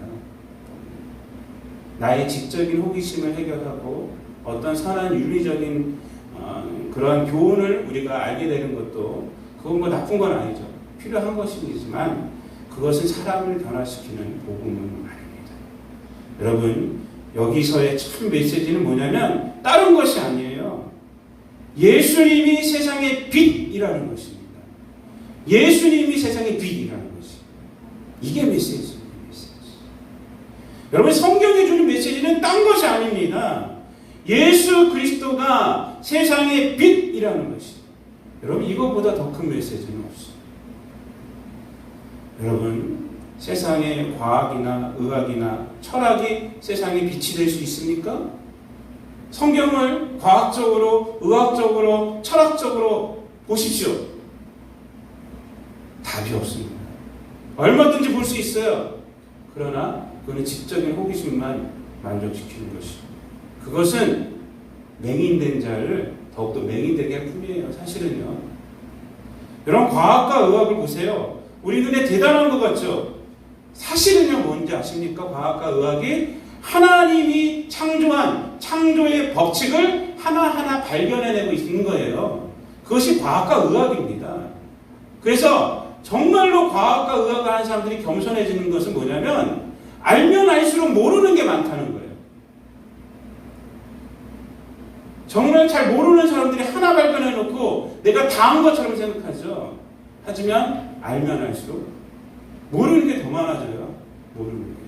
나의 지적인 호기심을 해결하고 어떤 선한 윤리적인 그러한 교훈을 우리가 알게 되는 것도 그건 뭐 나쁜 건 아니죠. 필요한 것이지만 그것은 사람을 변화시키는 복음은 아닙니다. 여러분, 여기서의 참 메시지는 뭐냐면 다른 것이 아니에요. 예수님이 세상의 빛이라는 것입니다. 예수님이 세상의 빛이라는 것입니다. 이게 메시지입니다. 여러분, 성경이 주는 메시지는 딴 것이 아닙니다. 예수 그리스도가 세상의 빛이라는 것이. 여러분, 이거보다 더 큰 메시지는 없어요. 여러분, 세상의 과학이나 의학이나 철학이 세상의 빛이 될 수 있습니까? 성경을 과학적으로, 의학적으로, 철학적으로 보십시오. 답이 없습니다. 얼마든지 볼 수 있어요. 그러나 그거는 지적인 호기심만 만족시키는 것이죠. 그것은 맹인된 자를 더욱더 맹인되게 할 뿐이에요. 사실은요. 여러분, 과학과 의학을 보세요. 우리 눈에 대단한 것 같죠? 사실은요, 뭔지 아십니까? 과학과 의학이 하나님이 창조한 창조의 법칙을 하나하나 발견해내고 있는 거예요. 그것이 과학과 의학입니다. 그래서 정말로 과학과 의학을 하는 사람들이 겸손해지는 것은 뭐냐면 알면 알수록 모르는 게 많다는 거예요. 정말 잘 모르는 사람들이 하나 발견해놓고 내가 다 한 것처럼 생각하죠. 하지만 알면 알수록 모르는 게 더 많아져요. 모르는 게.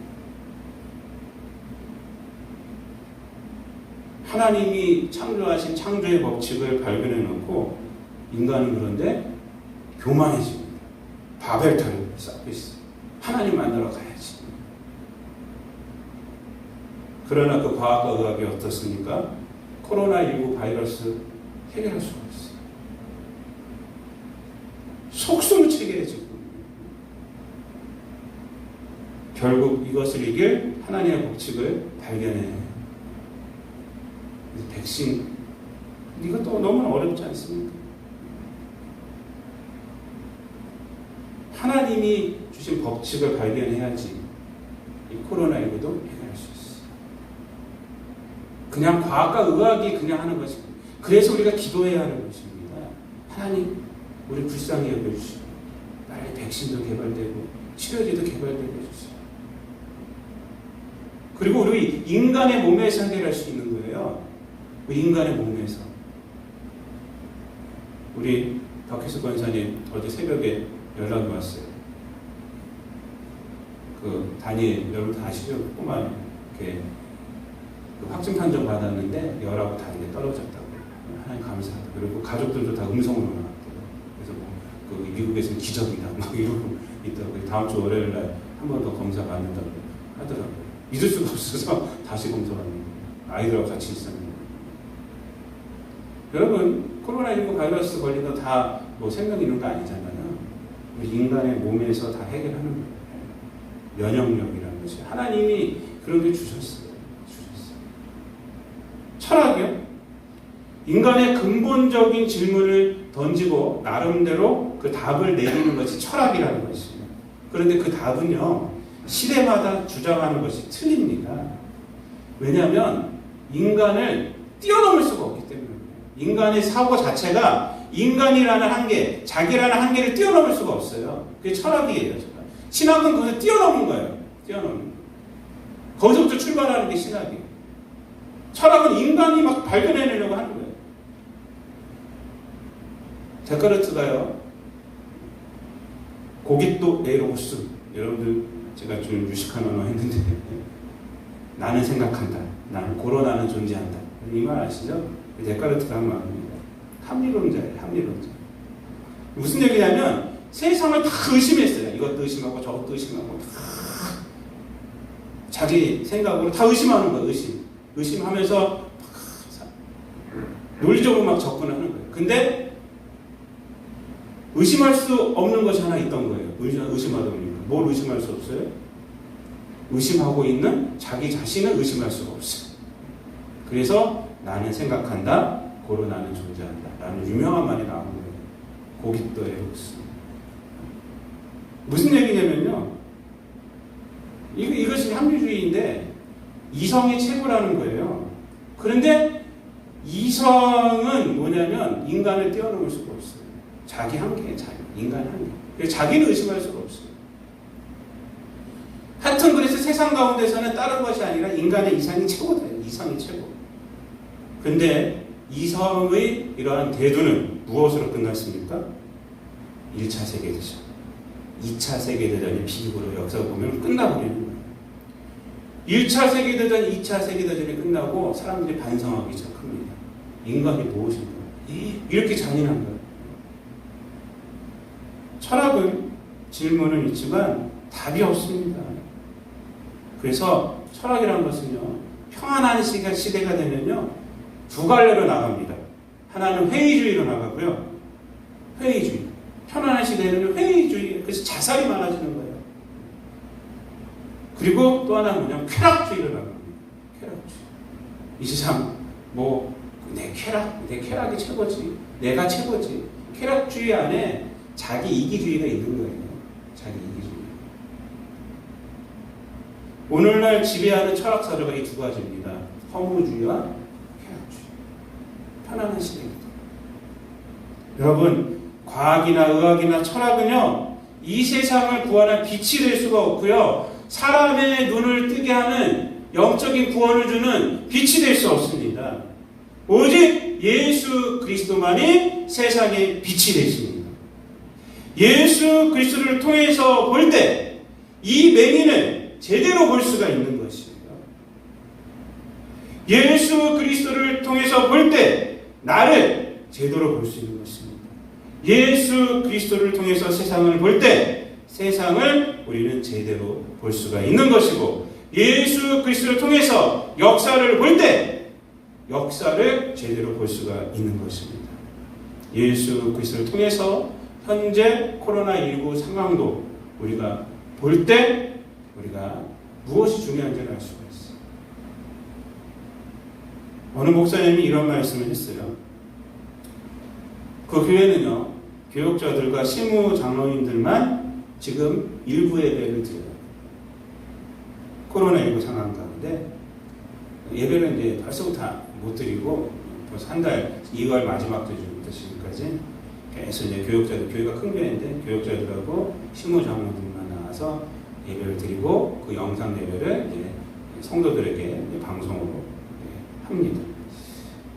하나님이 창조하신 창조의 법칙을 발견해놓고 인간은 그런데 교만해집니다. 바벨탑을 쌓고 있어요. 하나님 만나러 가야지. 그러나 그 과학과 의학이 어떻습니까? 코로나19 바이러스 해결할 수가 없어요. 속수무 체계해지고 결국 이것을 이길 하나님의 법칙을 발견해요. 백신, 이것도 너무 어렵지 않습니까? 하나님이 주신 법칙을 발견해야지 이 코로나19도 해결할 수 있어요. 그냥 과학과 의학이 그냥 하는 것입니다. 그래서 우리가 기도해야 하는 것입니다. 하나님, 우리 불쌍히 여겨주시고 빨리 백신도 개발되고 치료제도 개발되고 해주세요. 그리고 우리 인간의 몸에서 해결할 수 있는 거예요. 우리 인간의 몸에서. 우리 박혜수 권사님 어제 새벽에 연락이 왔어요. 그 다니엘, 여러분 다 아시죠? 꼬마 이렇게 그 확진 판정 받았는데 열하고 다리가 떨어졌다고. 하나님 감사하다. 그리고 가족들도 다 음성으로 나왔대요. 그래서 뭐 그 미국에서는 기적이다 막 이러고 있다고. 다음 주 월요일 날 한 번 더 검사 받는다고 하더라고요. 믿을 수가 없어서 다시 검사 받는 거예요. 아이들하고 같이 있었는데. 여러분, 코로나19 바이러스 걸리면 다 뭐 생명 이런 거 아니잖아요. 우리 인간의 몸에서 다 해결하는 거예요. 면역력이라는 것이. 하나님이 그런 게 주셨어요. 철학이요? 인간의 근본적인 질문을 던지고 나름대로 그 답을 내리는 것이 철학이라는 것이에요. 그런데 그 답은요, 시대마다 주장하는 것이 틀립니다. 왜냐하면 인간을 뛰어넘을 수가 없기 때문에. 인간의 사고 자체가 인간이라는 한계, 자기라는 한계를 뛰어넘을 수가 없어요. 그게 철학이에요. 신학은 그것을 뛰어넘는 거예요. 뛰어넘는 거예요. 거기서부터 출발하는 게 신학이에요. 철학은 인간이 막 발견해내려고 하는 거예요. 데카르트가요, 고깃도 에로스, 여러분들 제가 좀 유식한 언어 했는데 나는 생각한다. 나는 고러나는 존재한다. 이 말 아시죠? 데카르트가 한 말입니다. 합리론자예요. 합리론자. 무슨 얘기냐면 세상을 다 의심했어요. 이것도 의심하고 저것도 의심하고 다 자기 생각으로 다 의심하는 거예요. 의심하면서 논리적으로 막 접근하는 거예요. 근데 의심할 수 없는 것이 하나 있던 거예요. 의심하다 보니까. 뭘 의심할 수 없어요? 의심하고 있는 자기 자신을 의심할 수가 없어요. 그래서 나는 생각한다. 고로 나는 존재한다. 라는 유명한 말이 나온 거예요. 고깃도 에로스. 무슨 얘기냐면요. 이것이 합리주의인데 이성이 최고라는 거예요. 그런데 이성은 뭐냐면 인간을 뛰어넘을 수가 없어요. 자기 한계에 인간 한계. 그래서 자기는 의심할 수가 없어요. 하여튼 그래서 세상 가운데서는 다른 것이 아니라 인간의 이상이 최고다. 이성이 최고. 근데 이성의 이러한 대두는 무엇으로 끝났습니까? 1차 세계대전. 2차 세계대전이 비극으로 역사를 보면 끝나버리는 거예요. 1차 세계대전, 2차 세계대전이 끝나고 사람들이 반성하기 시작합니다. 인간이 무엇인가? 이렇게 잔인한 거예요. 철학은 질문은 있지만 답이 없습니다. 그래서 철학이라는 것은요, 평안한 시대가 되면요, 두 갈래로 나갑니다. 하나는 회의주의로 나가고요. 회의주의. 편안한 시대는 회의주의. 그래서 자살이 많아지는 거예요. 그리고 또 하나는 뭐냐면 쾌락주의로 나갑니다. 쾌락주의. 이 세상 내 쾌락이 최고지. 내가 최고지. 쾌락주의 안에 자기 이기주의가 있는 거예요. 자기 이기주의. 오늘날 지배하는 철학 사조가 이 두 가지입니다. 허무주의와 쾌락주의. 편안한 시대입니다. 여러분, 과학이나 의학이나 철학은요, 이 세상을 구하는 빛이 될 수가 없고요, 사람의 눈을 뜨게 하는 영적인 구원을 주는 빛이 될 수 없습니다. 오직 예수 그리스도만이 세상의 빛이 되십니다. 예수 그리스도를 통해서 볼 때 이 맹인을 제대로 볼 수가 있는 것이에요. 예수 그리스도를 통해서 볼 때 나를 제대로 볼 수 있는 것입니다. 예수 그리스도를 통해서 세상을 볼 때 세상을 우리는 제대로 볼 수가 있는 것이고, 예수 그리스도를 통해서 역사를 볼 때 역사를 제대로 볼 수가 있는 것입니다. 예수 그리스도를 통해서 현재 코로나19 상황도 우리가 볼 때 우리가 무엇이 중요한지를 알 수가 있어요. 어느 목사님이 이런 말씀을 했어요. 그 교회는요, 교육자들과 실무 장로님들만 지금 일부 예배를 드려요. 코로나19 상황 가운데 예배는 이제 벌써부터 못 드리고 벌써 한 달, 2월 마지막 주부터 지금까지 계속 이제 교육자들, 교회가 큰 교회인데 교육자들하고 실무 장로들만 나와서 예배를 드리고 그 영상 예배를 이제 성도들에게 이제 방송으로 합니다.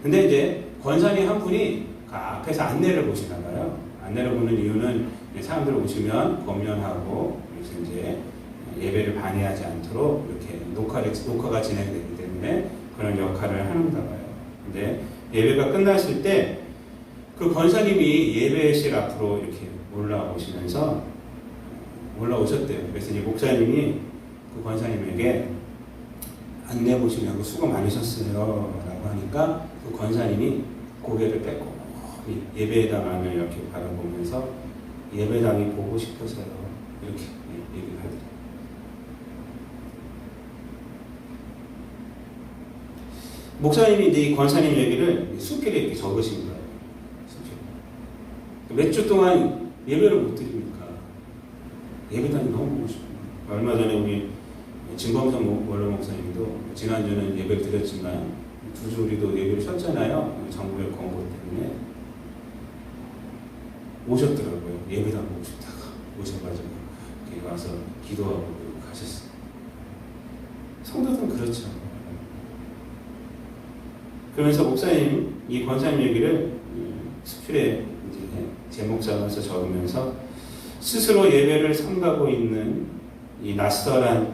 근데 이제 권사님 한 분이 그 앞에서 안내를 보시나 봐요. 안내를 보는 이유는 사람들 오시면 권면하고 그래서 이제 예배를 방해하지 않도록 이렇게 녹화가 진행되기 때문에 그런 역할을 하는가 봐요. 근데 예배가 끝났을 때 그 권사님이 예배실 앞으로 이렇게 올라오셨대요. 그래서 이제 목사님이 그 권사님에게 안내 보시려고 수고 많으셨어요 라고 하니까 그 권사님이 고개를 빼고 예배당을 이렇게 바라보면서 예배당이 보고 싶어서요 이렇게 얘기를 하더라고요. 목사님이 이제 이 권사님 얘기를 수필에 이렇게 적으신 거예요. 몇 주 동안 예배를 못 드리니까 예배당이 너무 보고 싶어요. 얼마 전에 우리 진범성 원로 목사님도 지난주는 예배를 드렸지만 두 주 우리도 예배를 쉬었잖아요. 정부의 권고 때문에 오셨더라고요. 예배당 보고 싶다가 오셔가지고 이렇게 와서 기도하고 가셨어요. 성도들은 그렇죠. 그러면서 목사님, 이 권사님 얘기를 수필에 이제 제목 잡아서 적으면서 스스로 예배를 삼가고 있는 이 낯설은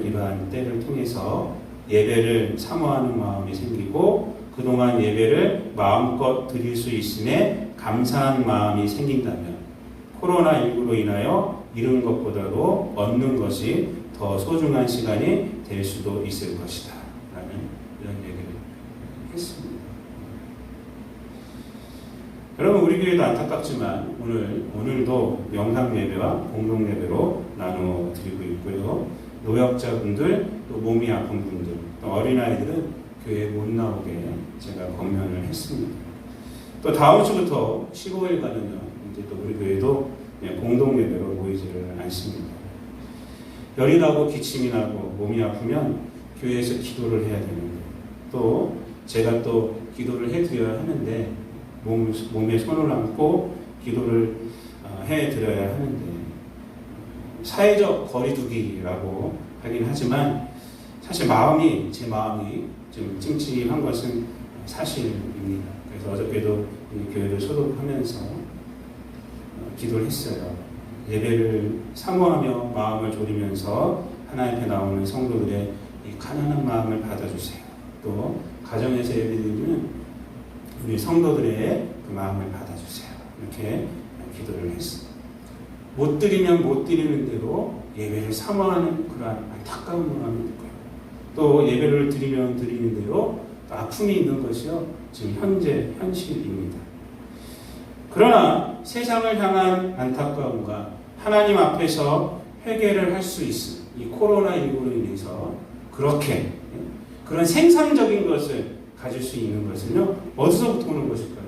이러한 때를 통해서 예배를 사모하는 마음이 생기고 그동안 예배를 마음껏 드릴 수 있음에 감사한 마음이 생긴다면 코로나19로 인하여 잃은 것보다도 얻는 것이 더 소중한 시간이 될 수도 있을 것이다 라는 이런 얘기를 했습니다. 여러분, 우리 교회도 안타깝지만 오늘도 영상 예배와 공동 예배로 나누어 드리고 있고요. 노약자분들, 또 몸이 아픈 분들, 또 어린아이들은 교회에 못 나오게 제가 권면을 했습니다. 또 다음 주부터 15일간은요, 이제 또 우리 교회도 공동 예배로 모이지를 않습니다. 열이 나고 기침이 나고 몸이 아프면 교회에서 기도를 해야 되는데, 또 제가 또 기도를 해드려야 하는데 몸에 손을 얹고 기도를 해드려야 하는데 사회적 거리두기라고 하긴 하지만 사실 제 마음이 좀 찜찜한 것은 사실입니다. 그래서 어저께도 교회를 소독하면서 기도를 했어요. 예배를 사모하며 마음을 졸이면서 하나님 앞에 나오는 성도들의 이 가난한 마음을 받아주세요. 또 가정에서 예배드리는 우리 성도들의 그 마음을 받아주세요. 이렇게 기도를 했습니다. 못 드리면 못 드리는 대로 예배를 사모하는 그러한 안타까운 마음이 있고요. 또 예배를 드리면 드리는 대로 또 아픔이 있는 것이요. 지금 현실입니다. 그러나 세상을 향한 안타까움과 하나님 앞에서 회개를 할 수 있음, 이 코로나19로 인해서 그렇게 그런 생산적인 것을 가질 수 있는 것은요, 어디서부터 오는 것일까요?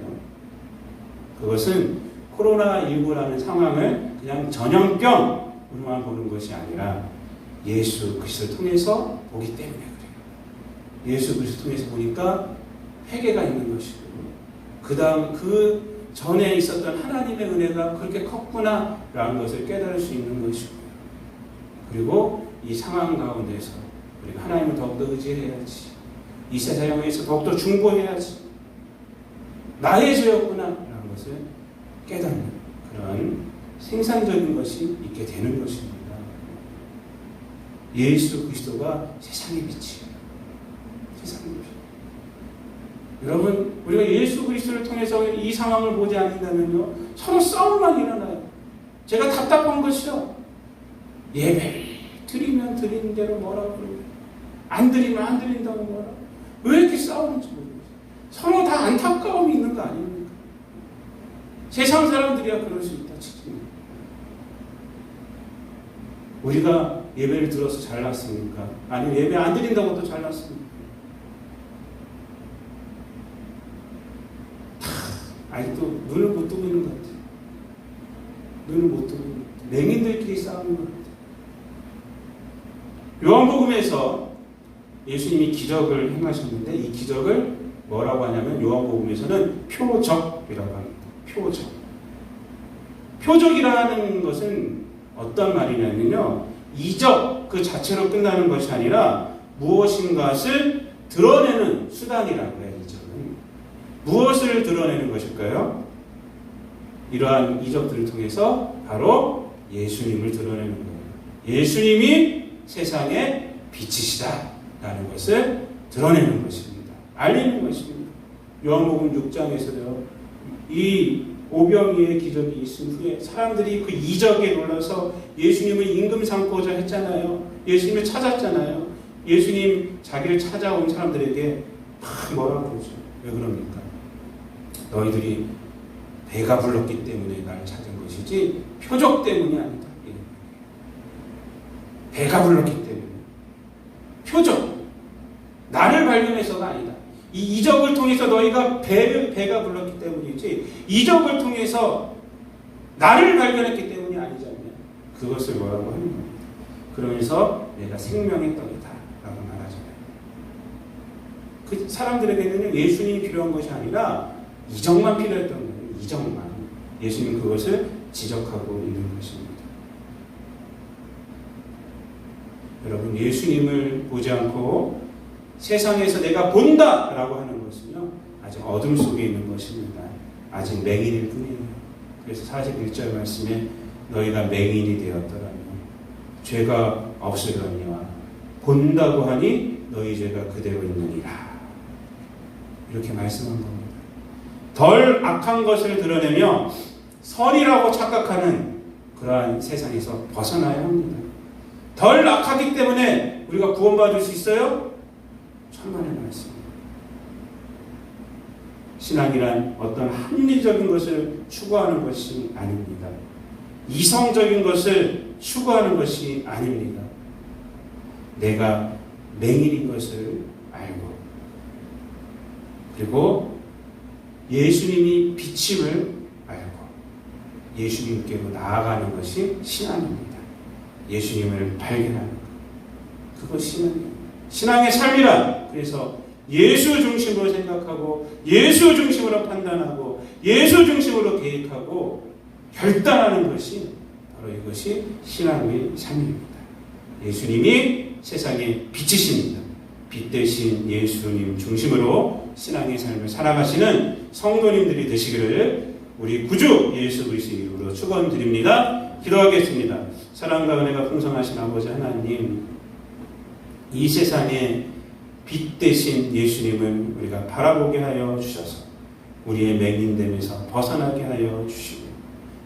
그것은 코로나19라는 상황을 그냥 전염병으로만 보는 것이 아니라 예수 그리스도를 통해서 보기 때문에 그래요. 예수 그리스도를 통해서 보니까 회개가 있는 것이고, 그 전에 있었던 하나님의 은혜가 그렇게 컸구나라는 것을 깨달을 수 있는 것이고요. 그리고 이 상황 가운데서 우리가 하나님을 더욱더 의지해야지. 이 세상에서 더욱더 중보해야지. 나의 죄였구나라는 것을 깨닫는 그런 생산적인 것이 있게 되는 것입니다. 예수 그리스도가 세상의 빛이에요. 세상의 빛. 여러분, 우리가 예수 그리스도를 통해서 이 상황을 보지 않는다면요, 서로 싸움만 일어나요. 제가 답답한 것이요, 예배를 드리면 드리는 대로 뭐라고 그러고, 안 드리면 안 드린다고 뭐라고, 왜 이렇게 싸우는지 모르겠어요. 서로 다 안타까움이 있는 거 아닙니까? 세상 사람들이야 그럴 수 있다 치지. 우리가 예배를 들어서 잘났습니까? 아니면 예배 안 드린다고 또 잘났습니까? 아직도 눈을 못 뜨고 있는 것 같아요. 눈을 못 뜨고 있는 것 같아요. 맹인들끼리 싸우는 것 같아요. 요한복음에서 예수님이 기적을 행하셨는데 이 기적을 뭐라고 하냐면 요한복음에서는 표적이라고 합니다. 표적. 표적이라는 것은 어떤 말이냐면요, 이적 그 자체로 끝나는 것이 아니라 무엇인가를 드러내는 수단이라고 해요. 이적은 무엇을 드러내는 것일까요? 이러한 이적들을 통해서 바로 예수님을 드러내는 거예요. 예수님이 세상의 빛이시다라는 것을 드러내는 것입니다. 알리는 것입니다. 요한복음 6장에서요, 이 오병이의 기적이 있은 후에 사람들이 그 이적에 놀라서 예수님을 임금 삼고자 했잖아요. 예수님을 찾았잖아요. 예수님 자기를 찾아온 사람들에게 막 뭐라고 그러죠? 왜 그럽니까? 너희들이 배가 불렀기 때문에 나를 찾은 것이지 표적 때문이 아니다. 배가 불렀기 때문에. 표적. 나를 발견해서가 아니다. 이 이적을 통해서 너희가 배가 불렀기 때문이지 이적을 통해서 나를 발견했기 때문이 아니잖아요. 그것을 뭐라고 하는 겁니다. 그러면서 내가 생명의 떡이다 라고 말하잖아요. 그 사람들에게는 예수님이 필요한 것이 아니라 이적만 필요했던 거예요. 이적만. 예수님은 그것을 지적하고 있는 것입니다. 여러분, 예수님을 보지 않고 세상에서 내가 본다 라고 하는 것은요, 아직 어둠 속에 있는 것입니다. 아직 맹인일 뿐이에요. 그래서 41절 말씀에 너희가 맹인이 되었더라면 죄가 없으려니와 본다고 하니 너희 죄가 그대로 있느니라. 이렇게 말씀한 겁니다. 덜 악한 것을 드러내며 선이라고 착각하는 그러한 세상에서 벗어나야 합니다. 덜 악하기 때문에 우리가 구원받을 수 있어요? 천만의 말씀입니다. 신앙이란 어떤 합리적인 것을 추구하는 것이 아닙니다. 이성적인 것을 추구하는 것이 아닙니다. 내가 맹인인 것을 알고, 그리고 예수님이 빛임을 알고 예수님께로 나아가는 것이 신앙입니다. 예수님을 발견하는 것, 그것이 신앙입니다. 신앙의 삶이란, 그래서 예수 중심으로 생각하고 예수 중심으로 판단하고 예수 중심으로 계획하고 결단하는 것이 바로 이것이 신앙의 삶입니다. 예수님이 세상의 빛이십니다. 빛 대신 예수님 중심으로 신앙의 삶을 살아가시는 성도님들이 되시기를 우리 구주 예수 그리스도 이름으로 축원드립니다. 기도하겠습니다. 사랑과 은혜가 풍성하신 아버지 하나님, 이 세상에 빛 대신 예수님을 우리가 바라보게 하여 주셔서 우리의 맹인됨에서 벗어나게 하여 주시고,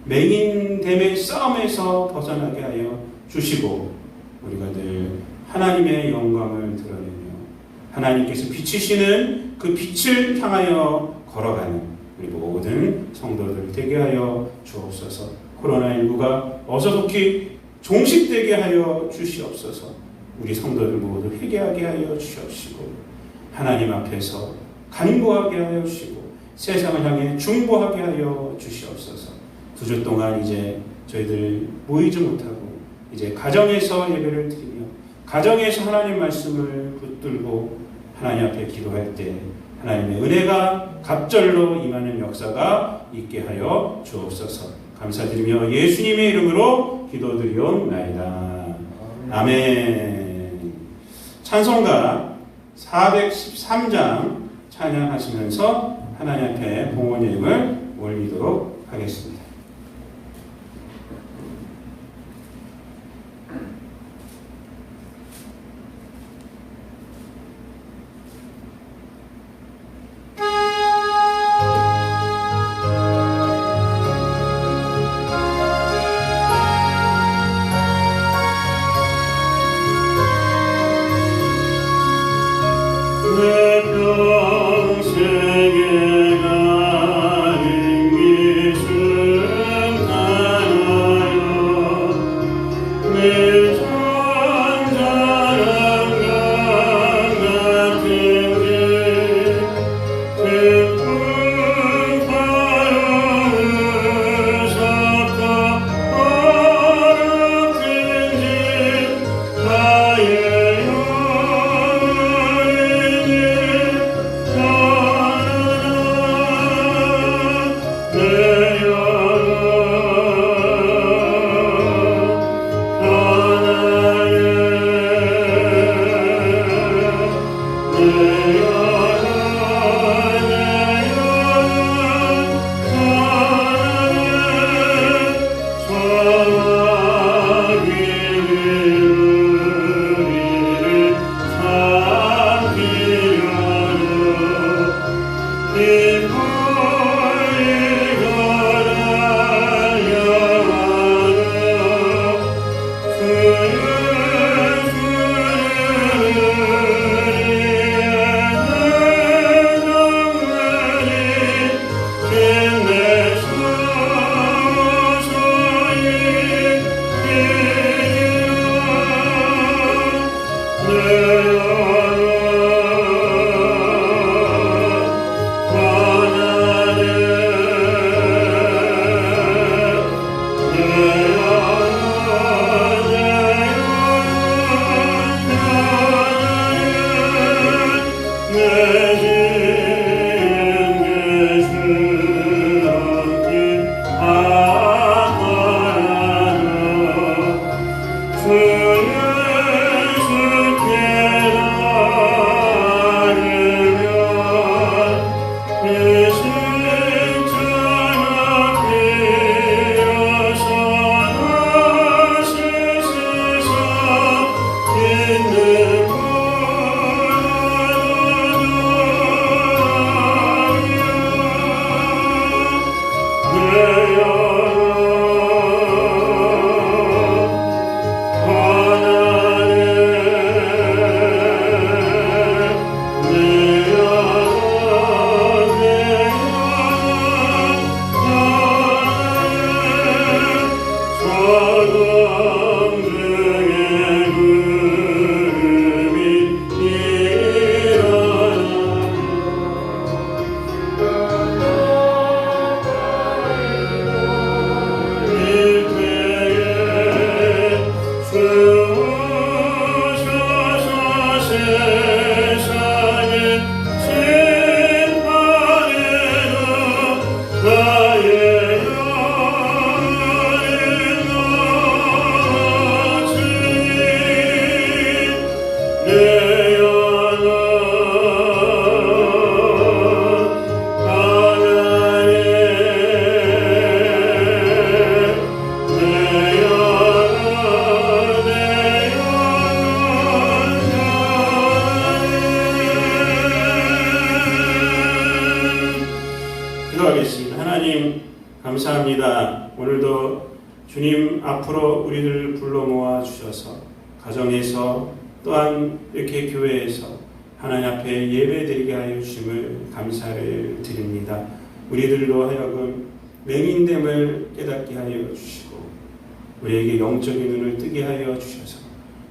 맹인됨의 싸움에서 벗어나게 하여 주시고, 우리가 늘 하나님의 영광을 드러내며 하나님께서 비추시는 그 빛을 향하여 걸어가는 우리 모든 성도들 되게 하여 주옵소서. 코로나19가 어서 속히 종식되게 하여 주시옵소서. 우리 성도들 모두 회개하게 하여 주시옵시고, 하나님 앞에서 간구하게 하여 주시고, 세상을 향해 중보하게 하여 주시옵소서. 2주 동안 이제 저희들 모이지 못하고 이제 가정에서 예배를 드리며 가정에서 하나님 말씀을 붙들고 하나님 앞에 기도할 때 하나님의 은혜가 갑절로 임하는 역사가 있게 하여 주옵소서. 감사드리며 예수님의 이름으로 기도드리옵나이다. 아멘. 찬송가 413장 찬양하시면서 하나님 앞에 봉헌예물을 올리도록 하겠습니다. 감사합니다. 오늘도 주님 앞으로 우리를 불러 모아 주셔서 가정에서 또한 이렇게 교회에서 하나님 앞에 예배드리게 하여 주심을 감사를 드립니다. 우리들로 하여금 맹인됨을 깨닫게 하여 주시고 우리에게 영적인 눈을 뜨게 하여 주셔서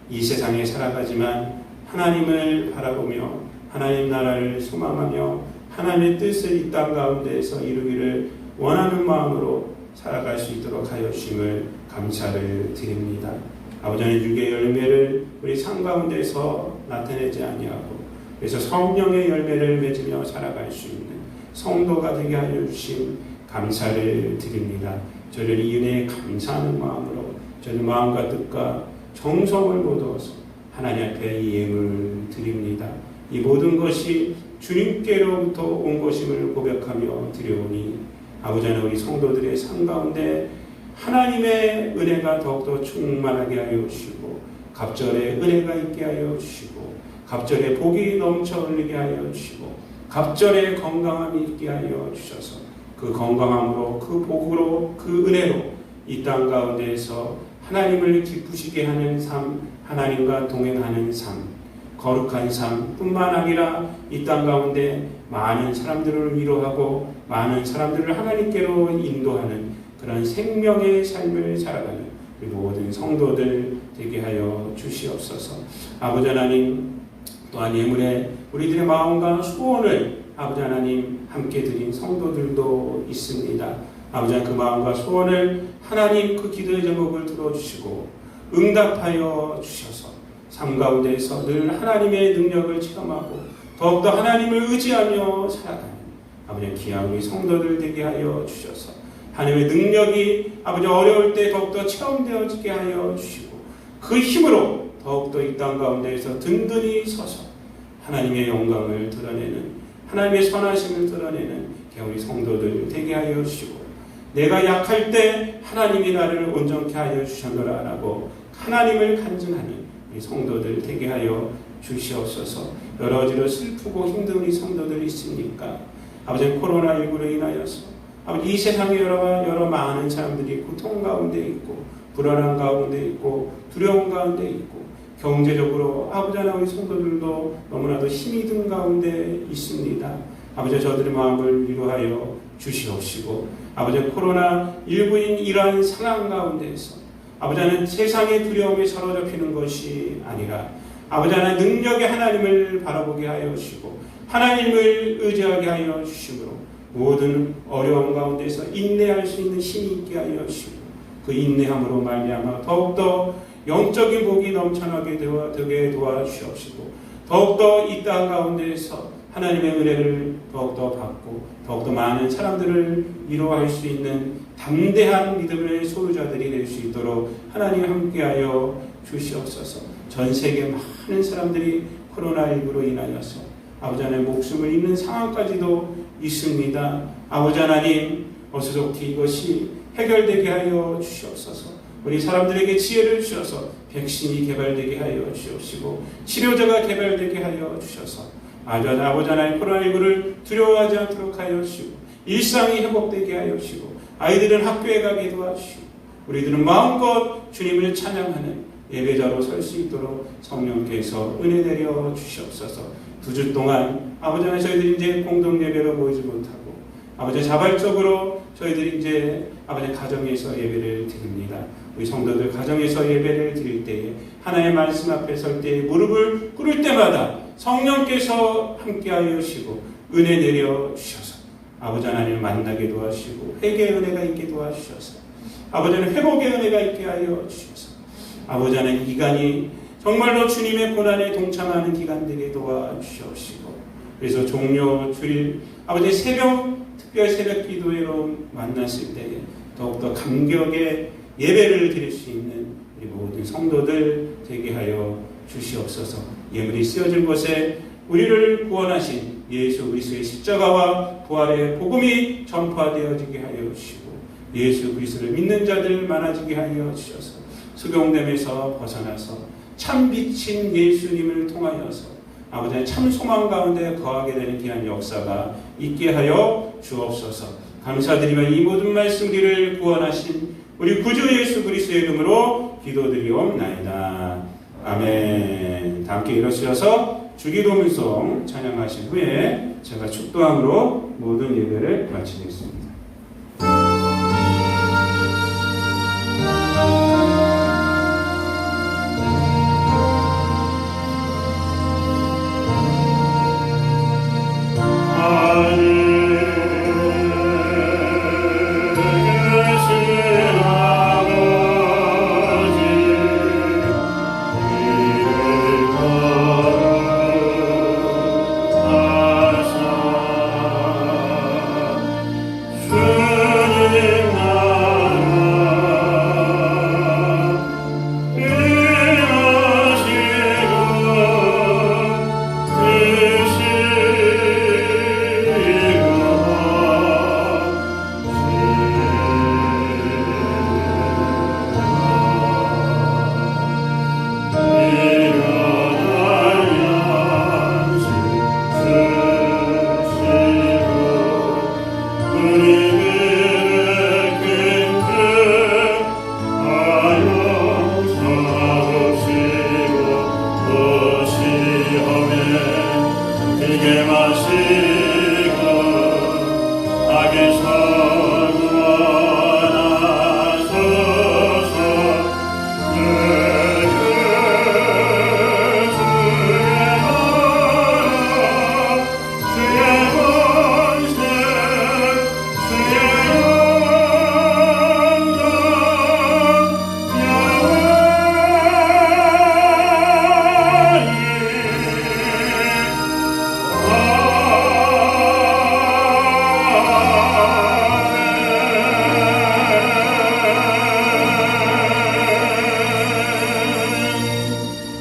이 세상에 살아가지만 하나님을 바라보며 하나님 나라를 소망하며 하나님의 뜻을 이 땅 가운데에서 이루기를 원하는 마음으로 살아갈 수 있도록 하여 주심을 감사를 드립니다. 아버지 하나님 육의 열매를 우리 삶 가운데서 나타내지 아니하고 그래서 성령의 열매를 맺으며 살아갈 수 있는 성도가 되게 하여 주심 감사를 드립니다. 저를 이 은혜에 감사하는 마음으로 저는 마음과 뜻과 정성을 모두어서 하나님 앞에 이 예물을 드립니다. 이 모든 것이 주님께로부터 온 것임을 고백하며 드려오니 아버지 하나님 우리 성도들의 삶 가운데 하나님의 은혜가 더욱더 충만하게 하여 주시고 갑절에 은혜가 있게 하여 주시고 갑절에 복이 넘쳐 흘리게 하여 주시고 갑절에 건강함이 있게 하여 주셔서 그 건강함으로 그 복으로 그 은혜로 이 땅 가운데에서 하나님을 기쁘시게 하는 삶, 하나님과 동행하는 삶, 거룩한 삶뿐만 아니라 이 땅 가운데 많은 사람들을 위로하고 많은 사람들을 하나님께로 인도하는 그런 생명의 삶을 살아가는 우리 모든 성도들 되게 하여 주시옵소서. 아버지 하나님 또한 예물에 우리들의 마음과 소원을 아버지 하나님 함께 드린 성도들도 있습니다. 아버지 하나님 그 마음과 소원을 하나님 그 기도의 제목을 들어주시고 응답하여 주셔서 삶 가운데에서 늘 하나님의 능력을 체험하고 더욱더 하나님을 의지하며 살아가는 아버지 귀한 우리 성도들 되게 하여 주셔서 하나님의 능력이 아버지 어려울 때 더욱더 체험되어지게 하여 주시고 그 힘으로 더욱더 이 땅 가운데에서 든든히 서서 하나님의 영광을 드러내는 하나님의 선하심을 드러내는 우리 성도들 되게 하여 주시고 내가 약할 때 하나님이 나를 온전케 하여 주셨노라 라고 하나님을 간증하는 우리 성도들 되게 하여 주시옵소서. 여러 가지로 슬프고 힘든 우리 성도들이 있습니까? 아버지 코로나19로 인하여서 아버지 이 세상에 여러 많은 사람들이 고통 가운데 있고 불안한 가운데 있고 두려움 가운데 있고 경제적으로 아버지 하나 우리 성도들도 너무나도 힘이 든 가운데 있습니다. 아버지 저들의 마음을 위로하여 주시옵시고 아버지 코로나19인 이러한 상황 가운데에서 아버지 하나님 세상의 두려움에 사로잡히는 것이 아니라 아버지 하나님 능력의 하나님을 바라보게 하여 주시고 하나님을 의지하게 하여 주시므로 모든 어려움 가운데서 인내할 수 있는 힘이 있게 하여 주시고 그 인내함으로 말미암아 더욱더 영적인 복이 넘쳐나게 되게 도와주시옵시고 더욱더 이 땅 가운데에서 하나님의 은혜를 더욱더 받고 더욱더 많은 사람들을 위로할 수 있는 담대한 믿음의 소유자들이 될 수 있도록 하나님 함께하여 주시옵소서. 전 세계 많은 사람들이 코로나19로 인하여서 아버지 하나님 목숨을 잃는 상황까지도 있습니다. 아버지 하나님 어수속히 이것이 해결되게 하여 주시옵소서. 우리 사람들에게 지혜를 주셔서 백신이 개발되게 하여 주시옵시고 치료제가 개발되게 하여 주셔서 아버지 하나님 코로나19를 두려워하지 않도록 하여 주시고 일상이 회복되게 하여 주시고 아이들은 학교에 가게 도와주시고 우리들은 마음껏 주님을 찬양하는 예배자로 설 수 있도록 성령께서 은혜 내려 주시옵소서. 2주 동안 아버지 하나님 저희들이 이제 공동 예배로 모이지 못하고 아버지 자발적으로 저희들이 이제 아버지 가정에서 예배를 드립니다. 우리 성도들 가정에서 예배를 드릴 때에 하나님의 말씀 앞에 설 때 무릎을 꿇을 때마다 성령께서 함께하여 주시고 은혜 내려 주셔서 아버지 하나님을 만나게 도와주시고 회개의 은혜가 있게 도와주셔서 아버지 하나님 회복의 은혜가 있게 하여 주셔서 아버지 하나님 기간이 정말로 주님의 고난에 동참하는 기간 되게 도와주시옵시고 그래서 종료 주일 아버지 특별 새벽 기도회로 만났을 때에 더욱더 감격의 예배를 드릴 수 있는 우리 모든 성도들 되게 하여 주시옵소서. 예물이 쓰여진 곳에 우리를 구원하신 예수 그리스도의 십자가와 부활의 복음이 전파되어지게 하여 주시고 예수 그리스도를 믿는 자들 많아지게 하여 주셔서 수경됨에서 벗어나서 참 빛인 예수님을 통하여서 아버지의 참 소망 가운데 거하게 되는 귀한 역사가 있게 하여 주옵소서. 감사드리며 이 모든 말씀 우리를 구원하신 우리 구주 예수 그리스도의 이름으로 기도드리옵나이다. 아멘. 다 함께 일어서셔서 주기도문송 찬양하신 후에 제가 축도함으로 모든 예배를 마치겠습니다.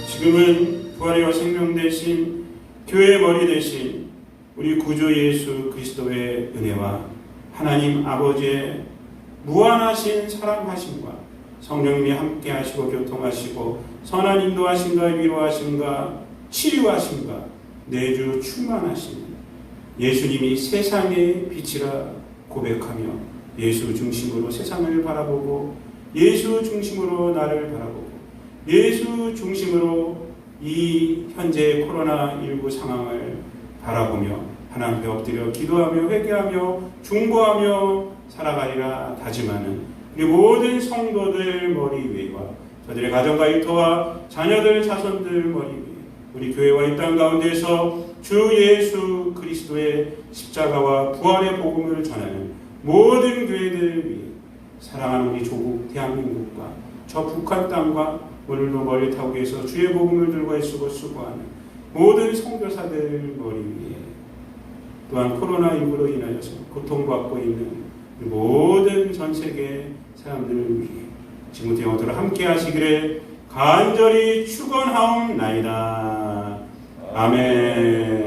지금은 부활이와 생명 되신 교회의 머리 되신 우리 구주 예수 그리스도의 은혜와 하나님 아버지의 무한하신 사랑하심과 성령님이 함께 하시고 교통하시고 선한 인도하심과 위로하심과 치유하심과 내주 충만하심 예수님이 세상의 빛이라 고백하며 예수 중심으로 세상을 바라보고 예수 중심으로 나를 바라보고 예수 중심으로 이 현재 코로나19 상황을 바라보며 하나님 앞에 엎드려 기도하며 회개하며 중보하며 살아가리라 다짐하는 우리 모든 성도들 머리 위와 저들의 가정과 일터와 자녀들 자손들 머리 위에 우리 교회와 이 땅 가운데서 주 예수 그리스도의 십자가와 부활의 복음을 전하는 모든 교회들 위해 사랑하는 우리 조국 대한민국과 저 북한 땅과 오늘도 머리 타고 계서 주의 복음을 들고 애쓰고 수고하는 모든 선교사들 머리 위에 또한 코로나19로 인하여서 고통받고 있는 모든 전 세계 사람들을 위해 지금부터 영원토록 함께 하시기를 간절히 축원하옵나이다. 아멘.